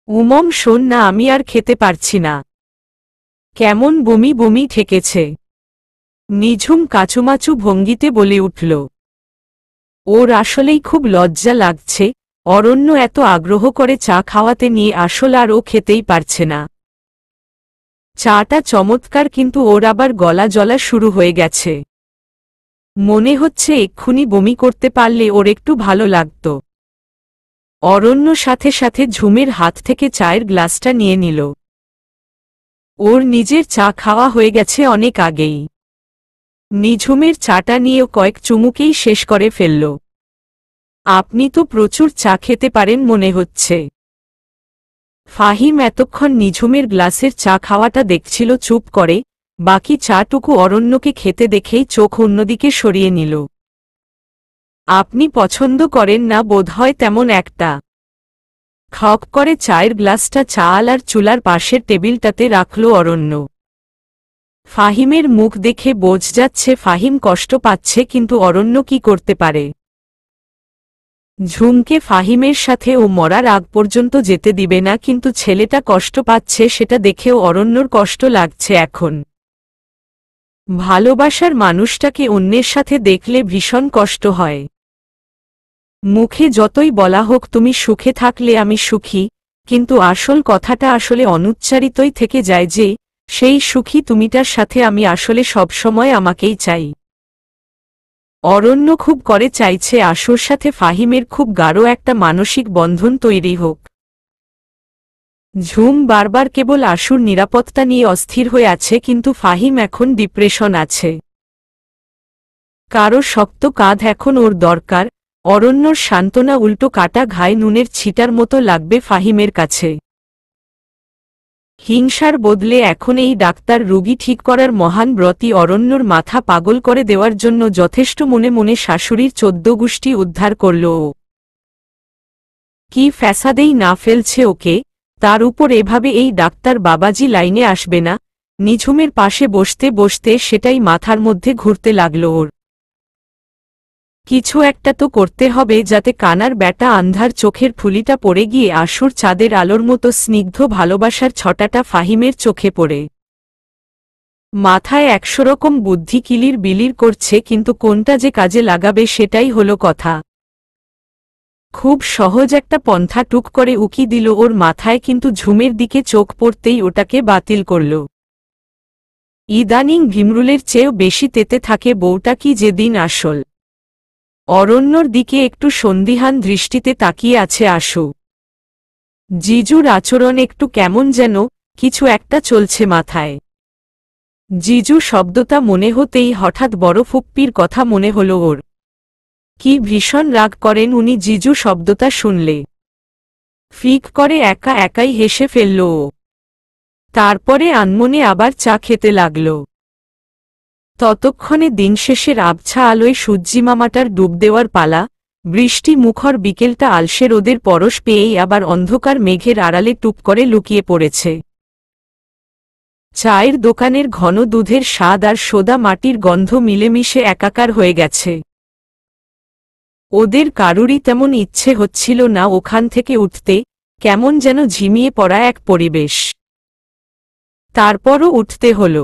উমম শোন না, আমি আর খেতে পারছি না, কেমন বমি বমি ঠেকেছে। নিঝুম কাচুমাচু ভঙ্গিতে বলে উঠল। ওর আসলেই খুব লজ্জা লাগছে, অরণ্য এত আগ্রহ করে চা খাওয়াতে নিয়ে আসল আর ও খেতেই পারছে না। চাটা চমৎকার, কিন্তু ওর আবার গলা জ্বলা শুরু হয়ে গেছে। মনে হচ্ছে এক্ষুনি বমি করতে পারলে ওর একটু ভালো লাগত। অরণ্য সাথে সাথে ঝুমের হাত থেকে চায়ের গ্লাসটা নিয়ে নিল। ওর নিজের চা খাওয়া হয়ে গেছে অনেক আগেই। নিঝুমের চাটা নিয়েও কয়েক চুমুকেই শেষ করে ফেলল। আপনি তো প্রচুর চা খেতে পারেন মনে হচ্ছে। ফাহিম এতক্ষণ নিঝুমের গ্লাসের চা খাওয়াটা দেখছিল চুপ করে, বাকি চাটুকু অরণ্যকে খেতে দেখেই চোখ অন্যদিকে সরিয়ে নিল। আপনি পছন্দ করেন না বোধহয় তেমন একটা। খক করে চায়ের গ্লাসটা চাআলার চুলার পাশের টেবিলটাতে রাখল অরণ্য। ফাহিমের মুখ দেখে বোঝ যাচ্ছে ফাহিম কষ্ট পাচ্ছে, কিন্তু অরণ্য কি করতে পারে। ঝুমকে ফাহিমের সাথে ও মরার আগ পর্যন্ত যেতে দিবে না, কিন্তু ছেলেটা কষ্ট পাচ্ছে সেটা দেখেও অরণ্যর কষ্ট লাগছে এখন। ভালোবাসার মানুষটাকে অন্যের সাথে দেখলে ভীষণ কষ্ট হয়। মুখে যতই বলা হোক তুমি সুখে থাকলে আমি সুখী, কিন্তু আসল কথাটা আসলে অনুচ্চারিতই থেকে যায় যে সেই সুখী তুমিটার সাথে আমি আসলে সবসময় আমাকেই চাই। অরণ্য খুব করে চাইছে আশুর সাথে ফাহিমের খুব গাঢ় একটা মানসিক বন্ধন তৈরি হোক। ঝুম বারবার কেবল আশুর নিরাপত্তা নিয়ে অস্থির হয়ে আছে, কিন্তু ফাহিম এখন ডিপ্রেশন আছে। কারো শক্ত কাঁধ এখন ওর দরকার। অরণ্যর সান্ত্বনা উল্টো কাটা ঘায়ে নুনের ছিটার মতো লাগবে ফাহিমের কাছে। হিংসার বদলে এখন এই ডাক্তার রোগী ঠিক করার মহান ব্রতী অরণ্যর মাথা পাগল করে দেওয়ার জন্য যথেষ্ট। মনে মনে শাশুড়ির 14 গোষ্ঠী উদ্ধার করল ও। কি ফ্যাসাদেই না ফেলছে ওকে, তার উপর এভাবে এই ডাক্তার বাবাজি লাইনে আসবে না। নিঝুমের পাশে বসতে বসতে সেটাই মাথার মধ্যে ঘুরতে লাগল ওর। কিছু একটা তো করতে হবে যাতে কানার ব্যাটা আন্ধার চোখের ফুলিটা পড়ে গিয়ে আশুর চাঁদের আলোর মতো স্নিগ্ধ ভালোবাসার ছটাটা ফাহিমের চোখে পড়ে। মাথায় 100 রকম বুদ্ধি কিলির বিলির করছে, কিন্তু কোনটা যে কাজে লাগাবে সেটাই হলো কথা। খুব সহজ একটা পন্থা টুক করে উকি দিল ওর মাথায়, কিন্তু ঝুমের দিকে চোখ পড়তেই ওটাকে বাতিল করল। ইদানিং ভিমরুলের চেয়েও বেশি তেতে থাকে বউটা কি যেদিন আসল। অরণ্যর দিকে একটু সন্দিহান দৃষ্টিতে তাকিয়ে আছে আশু। জিজুর আচরণ একটু কেমন যেন, কিছু একটা চলছে মাথায়। জিজু শব্দটা মনে হতেই হঠাৎ বড় ফুপ্পির কথা মনে হল ওর। কি ভীষণ রাগ করেন উনি জিজু শব্দটা শুনলে। ফিক করে একা একাই হেসে ফেলল ও। তারপরে আনমনে আবার চা খেতে লাগল। ততক্ষণে দিনশেষের আবছা আলোয় সূর্যিমামাটার ডুব দেওয়ার পালা। বৃষ্টি মুখর বিকেলটা আলসে রোদের পরশ পেয়েই আবার অন্ধকার মেঘের আড়ালে টুপ করে লুকিয়ে পড়েছে। চায়ের দোকানের ঘন দুধের স্বাদ আর সোদা মাটির গন্ধ মিলেমিশে একাকার হয়ে গেছে। ওদের কারুরই তেমন ইচ্ছে হচ্ছিল না ওখান থেকে উঠতে, কেমন যেন ঝিমিয়ে পড়া এক পরিবেশ। তারপরও উঠতে হল।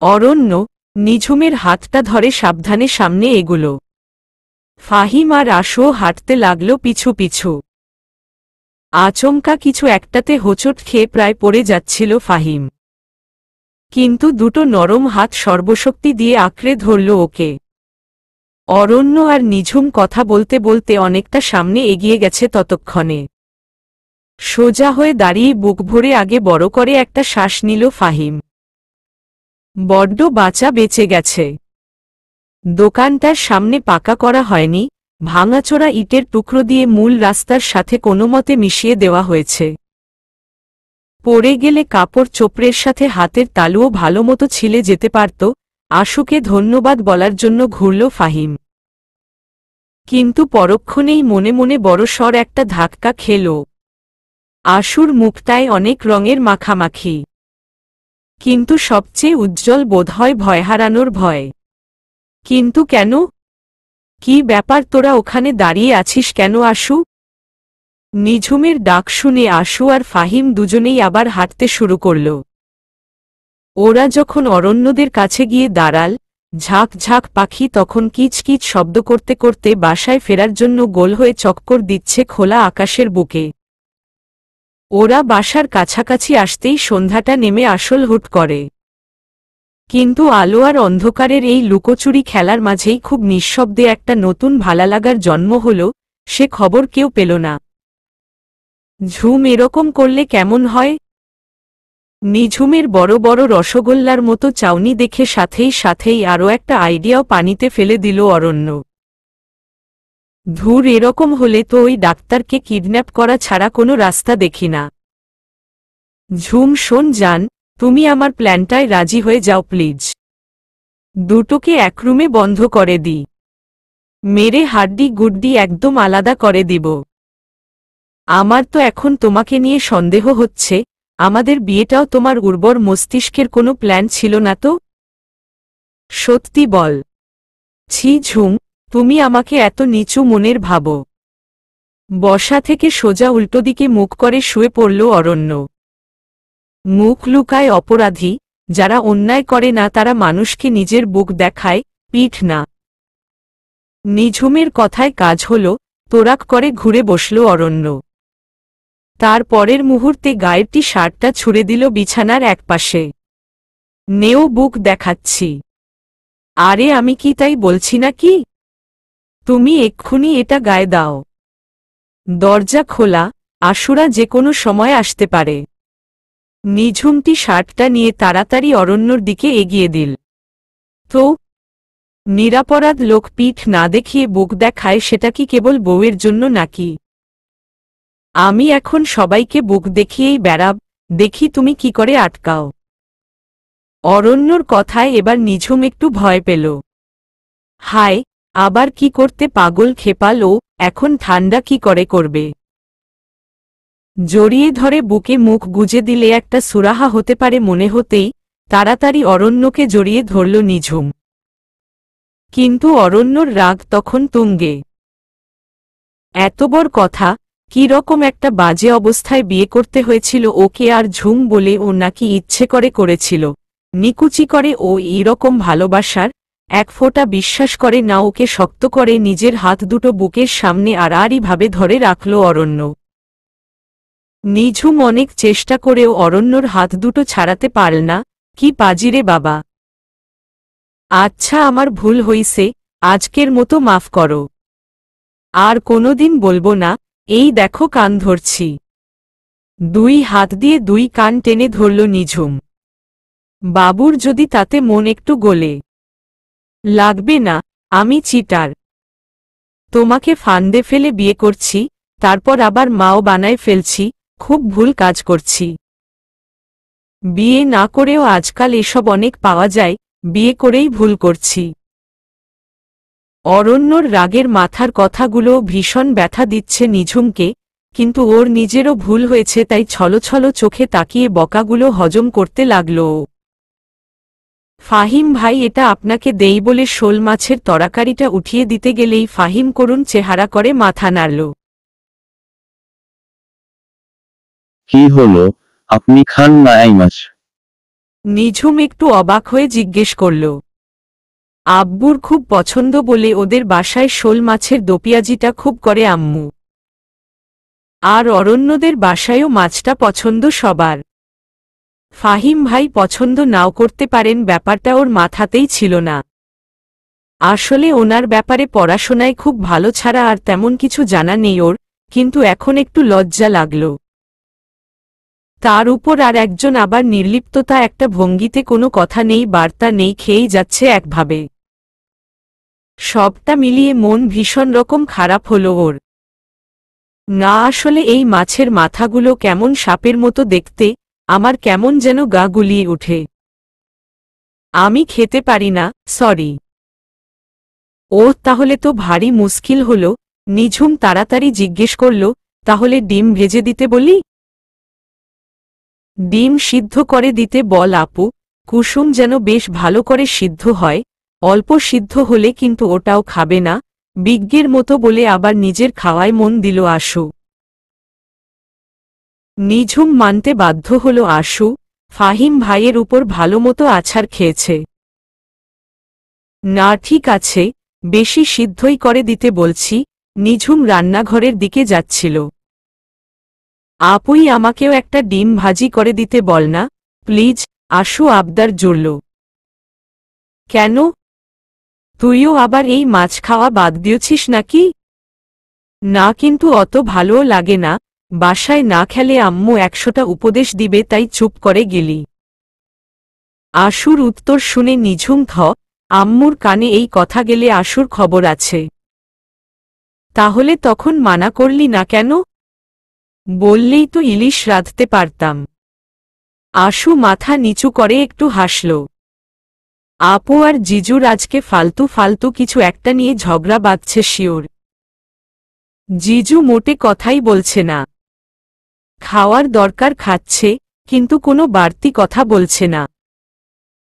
অরণ্য নিঝুমের হাতটা ধরে সাবধানে সামনে এগুলো। ফাহিম আর আশুও হাঁটতে লাগল পিছু পিছু। আচমকা কিছু একটাতে হোঁচট খেয়ে প্রায় পড়ে যাচ্ছিল ফাহিম, কিন্তু দুটো নরম হাত সর্বশক্তি দিয়ে আঁকড়ে ধরল ওকে। অরণ্য আর নিঝুম কথা বলতে বলতে অনেকটা সামনে এগিয়ে গেছে ততক্ষণে। সোজা হয়ে দাঁড়িয়ে বুক ভরে আগে বড় করে একটা শ্বাস নিল ফাহিম। বড্ড বাঁচা বেঁচে গেছে। দোকানটার সামনে পাকা করা হয়নি, ভাঙাচোরা ইটের টুকরো দিয়ে মূল রাস্তার সাথে কোনোমতে মিশিয়ে দেওয়া হয়েছে। পড়ে গেলে কাপড় চোপড়ের সাথে হাতের তালুও ভালোমতো ছিলে যেতে পারত। আশুকে ধন্যবাদ বলার জন্য ঘুরল ফাহিম, কিন্তু পরক্ষণেই মনে মনে বড়সড় একটা ধাক্কা খেল। আশুর মুখটায় অনেক রঙের মাখামাখি, কিন্তু সবচেয়ে উজ্জ্বল বোধহয় ভয় হারানোর ভয়। কিন্তু কেন? কি ব্যাপার, তোরা ওখানে দাঁড়িয়ে আছিস কেন আশু? নিঝুমের ডাক শুনে আশু আর ফাহিম দুজনেই আবার হাঁটতে শুরু করল। ওরা যখন অরণ্যদের কাছে গিয়ে দাঁড়াল, ঝাঁক ঝাঁক পাখি তখন কিচকিচ শব্দ করতে করতে বাসায় ফেরার জন্য গোল হয়ে চক্কর দিচ্ছে খোলা আকাশের বুকে। ওরা বাসার কাছাকাছি আসতেই সন্ধ্যাটা নেমে আসল হুট করে। কিন্তু আলো আর অন্ধকারের এই লুকোচুরি খেলার মাঝেই খুব নিঃশব্দে একটা নতুন ভালালাগার জন্ম হল, সে খবর কেউ পেল না। ঝুম এরকম করলে কেমন হয়? নিঝুমের বড় বড় রসগোল্লার মতো চাউনি দেখে সাথেই সাথেই আরও একটা আইডিয়াও পানিতে ফেলে দিল অরণ্য। ধুর, এরকম হলে তো ওই ডাক্তারকে কিডন্যাপ করা ছাড়া কোনো রাস্তা দেখি না। ঝুম শোন জান, তুমি আমার প্ল্যানটায় রাজি হয়ে যাও প্লিজ। দুটোকে এক রুমে বন্ধ করে দিই, মেরে হাড্ডি গুড্ডি একদম আলাদা করে দিব। আমার তো এখন তোমাকে নিয়ে সন্দেহ হচ্ছে, আমাদের বিয়েটাও তোমার উর্বর মস্তিষ্কের কোনো প্ল্যান ছিল না তো? সত্যি বল। ছি ঝুম, তুমি আমাকে এত নিচু মনের ভাবো। বসা থেকে সোজা উল্টোদিকে মুখ করে শুয়ে পড়ল অরণ্য। মুখ লুকায় অপরাধী, যারা অন্যায় করে না তারা মানুষকে নিজের বুক দেখায়, পিঠ না। নিঝুমের কথায় কাজ হল, তোরাক করে ঘুরে বসল অরণ্য। তার পরের মুহূর্তে গায়ের টি শার্টটা ছুঁড়ে দিল বিছানার একপাশে। নেও, বুক দেখাচ্ছি। আরে আমি কি তাই বলছি না কি? তুমি এক্ষুনি এটা গায়ে দাও। দরজা খোলা, আশুরা যে কোনো সময় আসতে পারে। নিঝুমটি শার্টটা নিয়ে তাড়াতাড়ি অরণ্যর দিকে এগিয়ে দিল। তো নিরাপরাধ লোক পিঠ না দেখিয়ে বুক দেখায়, সেটা কি কেবল বউয়ের জন্য নাকি? আমি এখন সবাইকে বুক দেখিয়েই বেড়াব, দেখি তুমি কি করে আটকাও। অরণ্যর কথায় এবার নিঝুম একটু ভয় পেল। হায়, আবার কি করতে পাগল খেপাল ও, এখন ঠান্ডা কি করে করবে? জড়িয়ে ধরে বুকে মুখ গুজে দিলে একটা সুরাহা হতে পারে মনে হতেই তাড়াতাড়ি অরণ্যকে জড়িয়ে ধরল নিঝুম। কিন্তু অরণ্যর রাগ তখন তুঙ্গে। এত বড় কথা, কি রকম একটা বাজে অবস্থায় বিয়ে করতে হয়েছিল ওকে, আর ঝুম বলে ও নাকি ইচ্ছে করে করেছিল? নিকুচি করে ও এইরকম ভালোবাসার এক ফোঁটা বিশ্বাস করে না ওকে শক্ত করে নিজের হাত দুটো বুকের সামনে আড়াআড়িভাবে ধরে রাখল অরণ্য। নিঝুম অনেক চেষ্টা করেও অরণ্যর হাত দুটো ছাড়াতে পারল না। কি পাজিরে বাবা! আচ্ছা, আমার ভুল হইছে, আজকের মতো মাফ করো। আর কোনোদিন বলবো না, এই দেখো কান ধরছি। দুই হাত দিয়ে দুই কান টেনে ধরল নিঝুম। বাবুর যদি তাতে মন একটু গলে লাগবে না, আমি চিটার। তোমাকে ফান্দে ফেলে বিয়ে করছি, তারপর আবার মাও বানায় ফেলছি, খুব ভুল কাজ করছি। বিয়ে না করেও আজকাল এসব অনেক পাওয়া যায়, বিয়ে করেই ভুল করছি। অরণ্যর রাগের মাথার কথাগুলো ভীষণ ব্যথা দিচ্ছে নিঝুমকে, কিন্তু ওর নিজেরও ভুল হয়েছে তাই ছলছল চোখে তাকিয়ে বকাগুলো হজম করতে লাগল। ফাহিম ভাই, এটা আপনাকে দেই বলে শোল মাছের তরকারিটা উঠিয়ে দিতে গেলেই ফাহিম করুণ চেহারা করে মাথা নাড়ল। কি হলো, আপনি খান না এই মাছ? নিঝুম একটু অবাক হয়ে জিজ্ঞেস করল। আব্বুর খুব পছন্দ বলে ওদের বাসায় শোল মাছের দোপিয়াজিটা খুব করে আম্মু। আর অরণ্যদের বাসায়ও মাছটা পছন্দ সবার। ফাহিম ভাই পছন্দ নাও করতে পারেন, ব্যাপারটা ওর মাথাতেই ছিল না। আসলে ওনার ব্যাপারে পড়াশোনায় খুব ভালো ছাড়া আর তেমন কিছু জানা নেই ওর, কিন্তু এখন একটু লজ্জা লাগল। তার উপর আর একজন আবার নির্লিপ্ততা, একটা ভঙ্গিতে কোনো কথা নেই, বার্তা নেই, খেয়েই যাচ্ছে একভাবে। সবটা মিলিয়ে মন ভীষণ রকম খারাপ হলো ওর। না, আসলে এই মাছের মাথাগুলো কেমন সাপের মতো দেখতে, আমার কেমন যেন গা গুলিয়ে উঠে। আমি খেতে পারি না, সরি। ও তাহলে তো ভারী মুশকিল হল। নিঝুম তাড়াতাড়ি জিজ্ঞেস করল, তাহলে ডিম ভেজে দিতে বলি? ডিম সিদ্ধ করে দিতে বল আপু, কুসুম যেন বেশ ভালো করে সিদ্ধ হয়, অল্প সিদ্ধ হলে কিন্তু ওটাও খাবে না, বিজ্ঞের মতো বলে আবার নিজের খাওয়ায় মন দিল আশু। নিঝুম মানতে বাধ্য হল আশু ফাহিম ভাইয়ের উপর ভালোমতো আছাড় খেয়েছে। না ঠিক আছে, বেশি সিদ্ধই করে দিতে বলছি। নিঝুম রান্নাঘরের দিকে যাচ্ছিল। আপুই আমাকেও একটা ডিম ভাজি করে দিতে বল না প্লিজ, আশু আবদার জুড়ল। কেন, তুইও আবার এই মাছ খাওয়া বাদ দিয়েছিস নাকি? না, কিন্তু অত ভালোও লাগে না, বাসায় না খেলে আম্মু 100টা উপদেশ দিবে, তাই চুপ করে গেলি। আশুর উত্তর শুনে নিঝুম আম্মুর কানে এই কথা গেলে আশুর খবর আছে। তাহলে তখন মানা করলি না কেন? বললেই তো ইলিশ রাঁধতে পারতাম। আশু মাথা নিচু করে একটু হাসল। আপু আর জিজুর আজকে ফালতু ফালতু কিছু একটা নিয়ে ঝগড়া বাঁধছে শিওর। জিজু মোটে কথাই বলছে না। খাওয়ার দরকার খাচ্ছে, কিন্তু কোনো বাড়তি কথা বলছে না।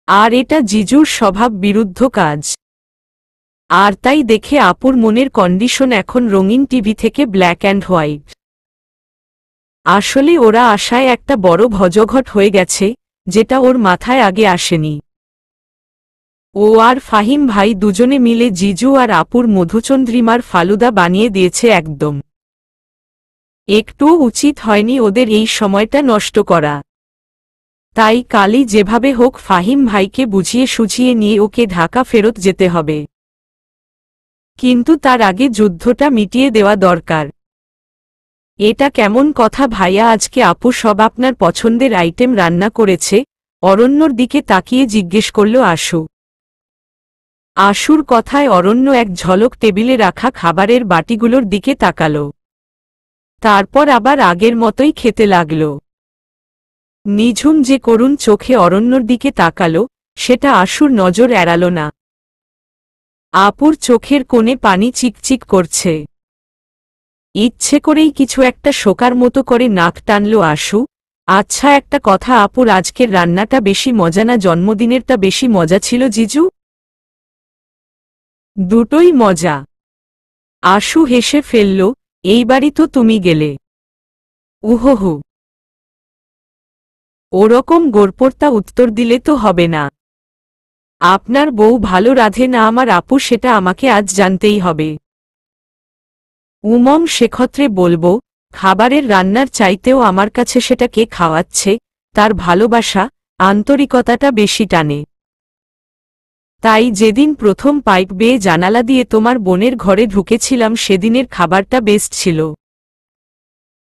আর এটা জিজুর স্বভাব বিরুদ্ধ কাজ। আর তাই দেখে আপুর মনের কন্ডিশন এখন রঙিন টিভি থেকে ব্ল্যাক অ্যান্ড হোয়াইট। আসলে ওরা আশায় একটা বড় ভজঘট হয়ে গেছে, যেটা ওর মাথায় আগে আসেনি। ও আর ফাহিম ভাই দুজনে মিলে জিজু আর আপুর মধুচন্দ্রিমার ফালুদা বানিয়ে দিয়েছে একদম। একটুও উচিত হয়নি ওদের এই সময়টা নষ্ট করা। তাই কালই যেভাবে হোক ফাহিম ভাইকে বুঝিয়ে সুঝিয়ে নিয়ে ওকে ঢাকা ফেরত যেতে হবে। কিন্তু তার আগে যুদ্ধটা মিটিয়ে দেওয়া দরকার। এটা কেমন কথা ভাইয়া, আজকে আপু সব আপনার পছন্দের আইটেম রান্না করেছে? অরণ্যর দিকে তাকিয়ে জিজ্ঞেস করল আশু। আশুর কথায় অরণ্য এক ঝলক টেবিলে রাখা খাবারের বাটিগুলোর দিকে তাকাল। তারপর আবার আগের মতোই খেতে লাগল। নিঝুম যে করুণ চোখে অরণ্যর দিকে তাকাল, সেটা আশুর নজর এড়াল না। আপুর চোখের কোণে পানি চিকচিক করছে। ইচ্ছে করেই কিছু একটা শোকার মতো করে নাক টানল আশু। আচ্ছা একটা কথা, আপুর আজকের রান্নাটা বেশি মজা না জন্মদিনেরটা বেশি মজা ছিল জিজু? দুটোই মজা। আশু হেসে ফেলল, এইবারই তো তুমি গেলে। উহহু। ওরকম গোড়পড়তা উত্তর দিলে তো হবে না। আপনার বউ ভালো রাঁধে না আমার আপু, সেটা আমাকে আজ জানতেই হবে। উমম সেক্ষত্রে বলবো, খাবারের রান্নার চাইতেও আমার কাছে সেটা কে খাওয়াচ্ছে, তার ভালোবাসা, আন্তরিকতাটা বেশি টানে। তাই যেদিন প্রথম পাইপ বেয়ে জানালা দিয়ে তোমার বোনের ঘরে ঢুকেছিলাম সেদিনের খাবারটা বেস্ট ছিল।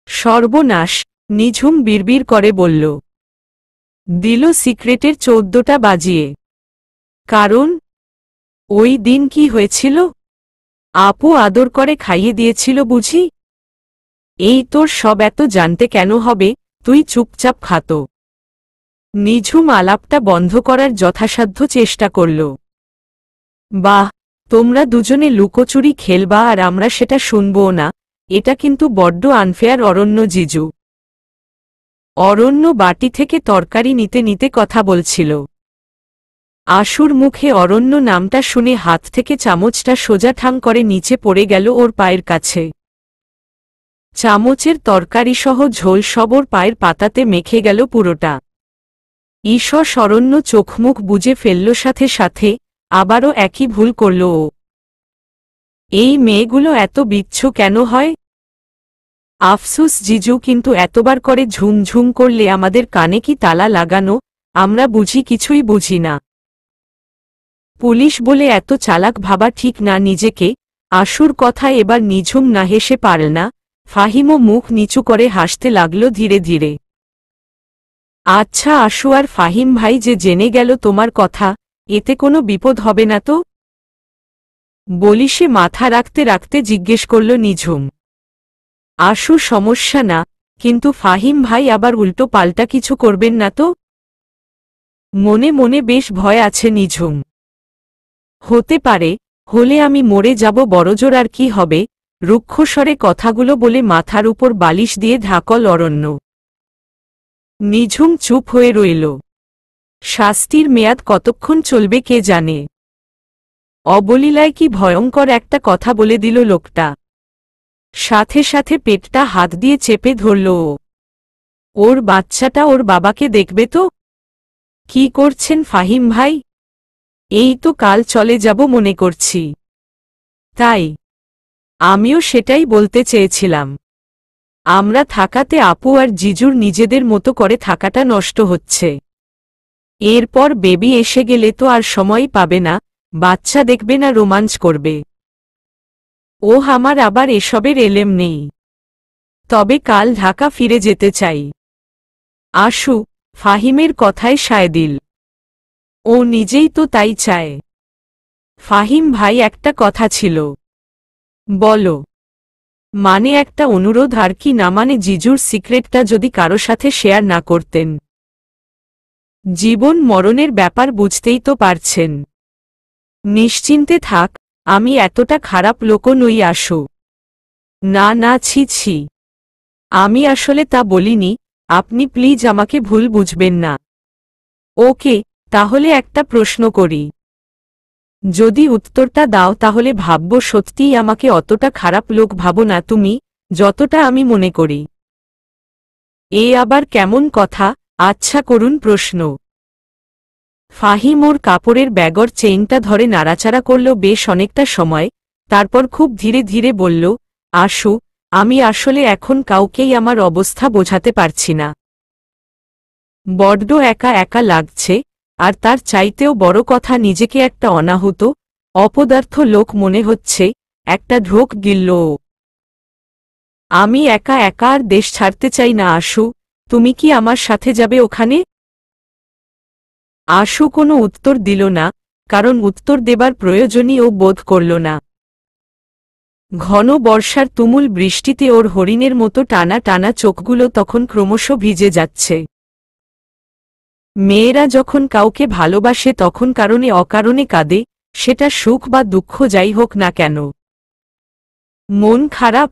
সর্বনাশ, নিঝুম বিড়বিড় করে বলল। দিল সিক্রেটের 14টা বাজিয়ে। কারণ ওই দিন কি হয়েছিল? আপু আদর করে খাইয়ে দিয়েছিল বুঝি? এই তোর সব এত জানতে কেন হবে, তুই চুপচাপ খাতো। নিঝুম আলাপটা বন্ধ করার যথাসাধ্য চেষ্টা করল। বাহ, তোমরা দুজনে লুকোচুরি খেলবা আর আমরা সেটা শুনবও না, এটা কিন্তু বড্ড আনফেয়ার অরণ্য জিজু। অরণ্য বাটি থেকে তরকারি নিতে নিতে কথা বলছিল। আশুর মুখে অরণ্য নামটা শুনে হাত থেকে চামচটা সোজা ঠাং করে নিচে পড়ে গেল ওর পায়ের কাছে। চামচের তরকারিসহ ঝোল সব ওর পায়ের পাতাতে মেখে গেল পুরোটা। ঈষৎ অরণ্য চোখমুখ বুজে ফেলল, সাথে সাথে আবারও একই ভুল করল ও। এই মেয়েগুলো এত বিচ্ছু কেন হয়? আফসুস জিজু, কিন্তু এতবার করে ঝুমঝুম করলে আমাদের কানে কি তালা লাগানো? আমরা বুঝি কিছুই বুঝি না। পুলিশ বলে এত চালাক ভাবা ঠিক না নিজেকে। আশুর কথায় এবার নিঝুম না হেসে পারল না। ফাহিমও মুখ নিচু করে হাসতে লাগল ধীরে ধীরে। আচ্ছা আশু, আর ফাহিম ভাই যে জেনে গেল তোমার কথা, এতে কোনো বিপদ হবে না তো? বলি সে মাথা রাখতে রাখতে জিজ্ঞেস করল নিঝুম। আশু সমস্যা না, কিন্তু ফাহিম ভাই আবার উল্টো পাল্টা কিছু করবেন না তো? মনে মনে বেশ ভয় আছে নিঝুম। হতে পারে, হলে আমি মরে যাব বড়জোর, আর কি হবে? রুক্ষস্বরে কথাগুলো বলে মাথার উপর বালিশ দিয়ে ঢাকল অরণ্য। নিঝুম চুপ হয়ে রইল। শাস্তির মেয়াদ কতক্ষণ চলবে কে জানে। অবলীলায় কি ভয়ঙ্কর একটা কথা বলে দিল লোকটা। সাথে সাথে পেটটা হাত দিয়ে চেপে ধরল ও। ওর বাচ্চাটা ওর বাবাকে দেখবে তো? কি করছেন ফাহিম ভাই? এই তো কাল চলে যাব মনে করছি। তাই আমিও সেটাই বলতে চেয়েছিলাম। আমরা থাকাতে আপু আর জিজুর নিজেদের মতো করে থাকাটা নষ্ট হচ্ছে। এরপর বেবি এসে গেলে তো আর সময়ই পাবে না, বাচ্চা দেখবে না রোমাঞ্চ করবে। আমার আবার এসবের এলেম নেই। তবে কাল ঢাকা ফিরে যেতে চাই। আশু, ফাহিমের কথায় সায় দিল। ও নিজেই তো তাই চায়। ফাহিম ভাই, একটা কথা ছিল। বলো। মানে একটা অনুরোধ আর কি, না মানে জিজুর সিক্রেটটা যদি কারো সাথে শেয়ার না করতেন। জীবন মরণের ব্যাপার বুঝতেই তো পারছেন। নিশ্চিন্তে থাক, আমি এতটা খারাপ লোকও নই আশু। না না, ছি ছি, আমি আসলে তা বলিনি, আপনি প্লিজ আমাকে ভুল বুঝবেন না। ওকে, তাহলে একটা প্রশ্ন করি। যদি উত্তরটা দাও তাহলে ভাবব সত্যিই আমাকে অতটা খারাপ লোক ভাবো না তুমি, যতটা আমি মনে করি। এ আবার কেমন কথা? আচ্ছা করুন প্রশ্ন। ফাহিম ওর কাপড়ের ব্যাগর চেইনটা ধরে নাড়াচাড়া করল বেশ অনেকটা সময়, তারপর খুব ধীরে ধীরে বলল, আশু, আমি আসলে এখন কাউকেই আমার অবস্থা বোঝাতে পারছি না। বড্ড একা একা লাগছে, আর তার চাইতেও বড় কথা নিজেকে একটা অনাহুত, অপদার্থ লোক মনে হচ্ছে, একটা ঢোক গিলল ও। আমি একা একা আর দেশ ছাড়তে চাই না আশু, তুমি কি আমার সাথে যাবে ওখানে? আশু কোনো উত্তর দিল না, কারণ উত্তর দেবার প্রয়োজনই ও বোধ করল না। ঘন বর্ষার তুমুল বৃষ্টিতে ওর হরিণের মতো টানা টানা চোখগুলো তখন ক্রমশ ভিজে যাচ্ছে। মেয়েরা যখন কাউকে ভালোবাসে তখন কারণে অকারণে কাঁদে, সেটা সুখ বা দুঃখ যাই হোক না কেন। মন খারাপ?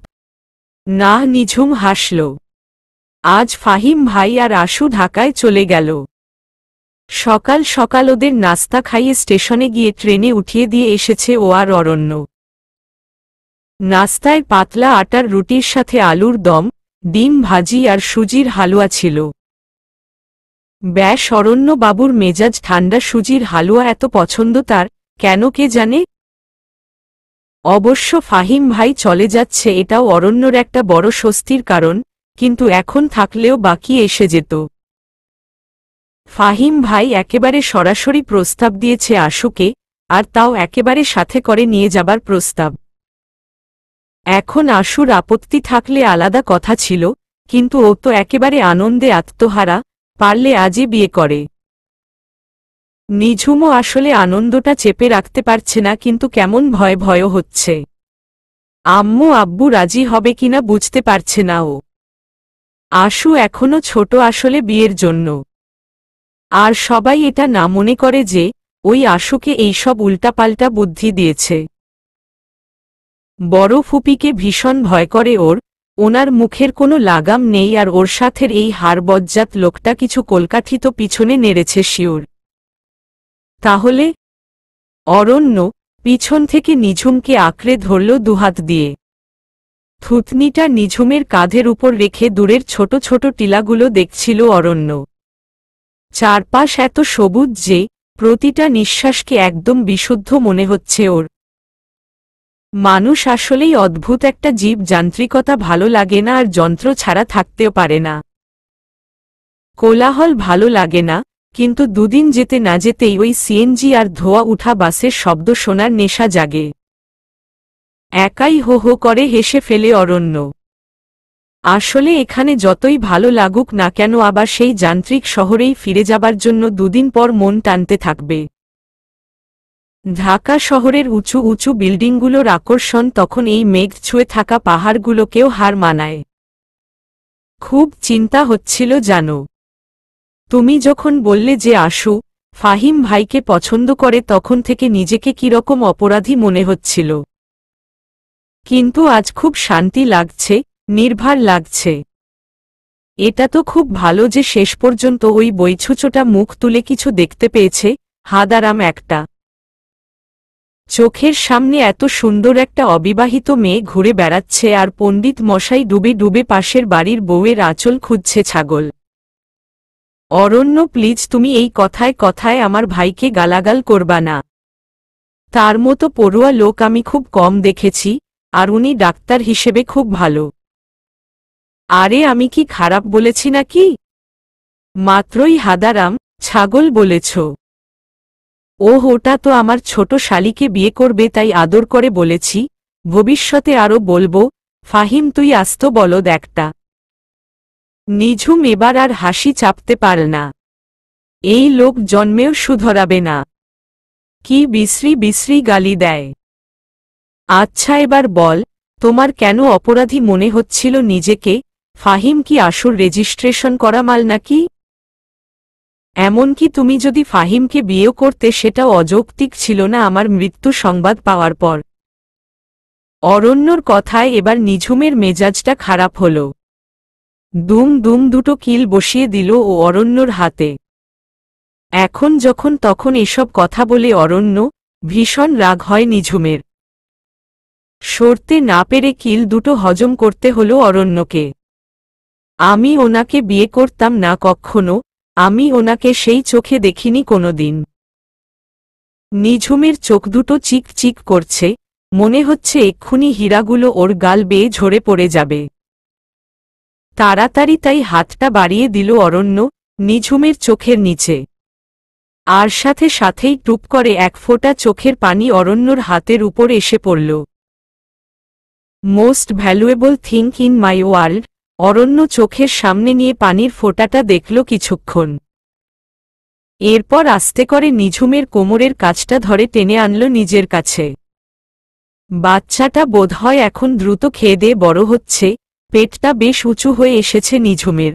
না, নিঝুম হাসল। আজ ফাহিম ভাই আর আশু ঢাকায় চলে গেল। সকাল সকাল ওদের নাস্তা খাইয়ে স্টেশনে গিয়ে ট্রেনে উঠিয়ে দিয়ে এসেছে ও আর অরণ্য। নাস্তায় পাতলা আটার রুটির সাথে আলুর দম, ডিম ভাজি আর সুজির হালুয়া ছিল। ব্যাস, অরণ্য বাবুর মেজাজ ঠান্ডা, সুজির হালুয়া এত পছন্দ তার, কেন কে জানে। অবশ্য ফাহিম ভাই চলে যাচ্ছে এটাও অরণ্যর একটা বড় স্বস্তির কারণ, কিন্তু এখন থাকলেও বাকি এসে যেত। ফাহিম ভাই একেবারে সরাসরি প্রস্তাব দিয়েছে আশুকে, আর তাও একেবারে সাথে করে নিয়ে যাবার প্রস্তাব। এখন আশুর আপত্তি থাকলে আলাদা কথা ছিল, কিন্তু ও তো একেবারে আনন্দে আত্মহারা, পারলে আজই বিয়ে করে। নিঝুমও আসলে আনন্দটা চেপে রাখতে পারছে না, কিন্তু কেমন ভয় ভয় হচ্ছে। আম্মু আব্বু রাজি হবে কিনা বুঝতে পারছে না ও। আশু এখনো ছোট আসলে বিয়ের জন্য। আর সবাই এটা না মনে করে যে ওই আশুকে এইসব উল্টাপাল্টা বুদ্ধি দিয়েছে। বড় ফুপিকে ভীষণ ভয় করে ওর, ওনার মুখের কোনো লাগাম নেই, আর ওর সাথের এই হাড়বজ্জাত লোকটা কিছু কলকাঠিত পিছনে নেড়েছে শিওর। তাহলে? অরণ্য পিছন থেকে নিঝুমকে আঁকড়ে ধরল দুহাত দিয়ে। থুতনিটা নিঝুমের কাঁধের উপর রেখে দূরের ছোট ছোট টিলাগুলো দেখছিল অরণ্য। চারপাশ এত সবুজ যে প্রতিটা নিঃশ্বাসকে একদম বিশুদ্ধ মনে হচ্ছে ওর। মানুষ আসলেই অদ্ভুত একটা জীব, যান্ত্রিকতা ভালো লাগে না আর যন্ত্র ছাড়া থাকতেও পারে না। কোলাহল ভালো লাগে না, কিন্তু দুদিন যেতে না যেতেই ওই সিএনজি আর ধোয়া উঠা বাসের শব্দ শোনার নেশা জাগে। একাই হো হো করে হেসে ফেলে অরণ্য। আসলে এখানে যতই ভালো লাগুক না কেন আবার সেই যান্ত্রিক শহরেই ফিরে যাবার জন্য দুদিন পর মন টানতে থাকবে। ঢাকা শহরের উঁচু উঁচু বিল্ডিংগুলোর আকর্ষণ তখন এই মেঘ ছুঁয়ে থাকা পাহাড়গুলোকেও হার মানায়। খুব চিন্তা হচ্ছিল জানো। তুমি যখন বললে যে আশু ফাহিম ভাইকে পছন্দ করে তখন থেকে নিজেকে কিরকম অপরাধী মনে হচ্ছিল। কিন্তু আজ খুব শান্তি লাগছে, নির্ভার লাগছে। এটা তো খুব ভালো যে শেষ পর্যন্ত ওই বইছুচোটা মুখ তুলে কিছু দেখতে পেয়েছে, হাদারাম একটা। চোখের সামনে এত সুন্দর একটা অবিবাহিত মেয়ে ঘুরে বেড়াচ্ছে আর পণ্ডিত মশাই ডুবে ডুবে পাশের বাড়ির বউয়ের আঁচল খুঁজছে ছাগল। অরণ্য, প্লিজ তুমি এই কথায় কথায় আমার ভাইকে গালাগাল করবা না। তার মতো পড়ুয়া লোক আমি খুব কম দেখেছি, আর উনি ডাক্তার হিসেবে খুব ভালো। আরে আমি কি খারাপ বলেছি নাকি? মাত্রই হাদারাম, ছাগল বলেছ। ওহ, ওটা তো আমার ছোট শালিকে বিয়ে করবে তাই আদর করে বলেছি, ভবিষ্যতে আরও বলবো। ফাহিম, তুই আস্ত বলদ একটা। নিঝুম এবার আর হাসি চাপতে পারল না। এই লোক জন্মেও শুধরাবে না। কি বিশ্রী বিশ্রী গালি দেয়। আচ্ছা এবার বল, তোমার কেন অপরাধী মনে হচ্ছিল নিজেকে? ফাহিম কি আসল রেজিস্ট্রেশন করা মাল নাকি? এমনকি তুমি যদি ফাহিমকে বিয়েও করতে সেটাও অযৌক্তিক ছিল না আমার মৃত্যু সংবাদ পাওয়ার পর? অরণ্যর কথায় এবার নিঝুমের মেজাজটা খারাপ হল। দুম দুম দুটো কিল বসিয়ে দিল ও অরণ্যর হাতে। এখন যখন তখন এসব কথা বলে অরণ্য, ভীষণ রাগ হয় নিঝুমের। সরতে না পেরে কিল দুটো হজম করতে হলো অরণ্যকে। আমি ওনাকে বিয়ে করতাম না কখনো, আমি ওনাকে সেই চোখে দেখিনি কোনোদিন। নিঝুমের চোখ দুটো চিক চিক করছে, মনে হচ্ছে এক্ষুনি হীরাগুলো ওর গাল বেয়ে ঝরে পড়ে যাবে। তাড়াতাড়ি তাই হাতটা বাড়িয়ে দিল অরণ্য নিঝুমের চোখের নিচে। আর সাথে সাথেই টুপ করে এক ফোঁটা চোখের পানি অরণ্যর হাতের উপর এসে পড়ল। Most valuable thing in my world. Aranya চোখের সামনে নিয়ে পানির ফোঁটাটা দেখল কিছুক্ষণ। এরপর আস্তে করে নিঝুমের কোমরের কাছটা ধরে টেনে আনল নিজের কাছে। বাচ্চাটা বোধহয় এখন দ্রুত খেয়ে দিয়ে বড় হচ্ছে, পেটটা বেশ উঁচু হয়ে এসেছে নিঝুমের।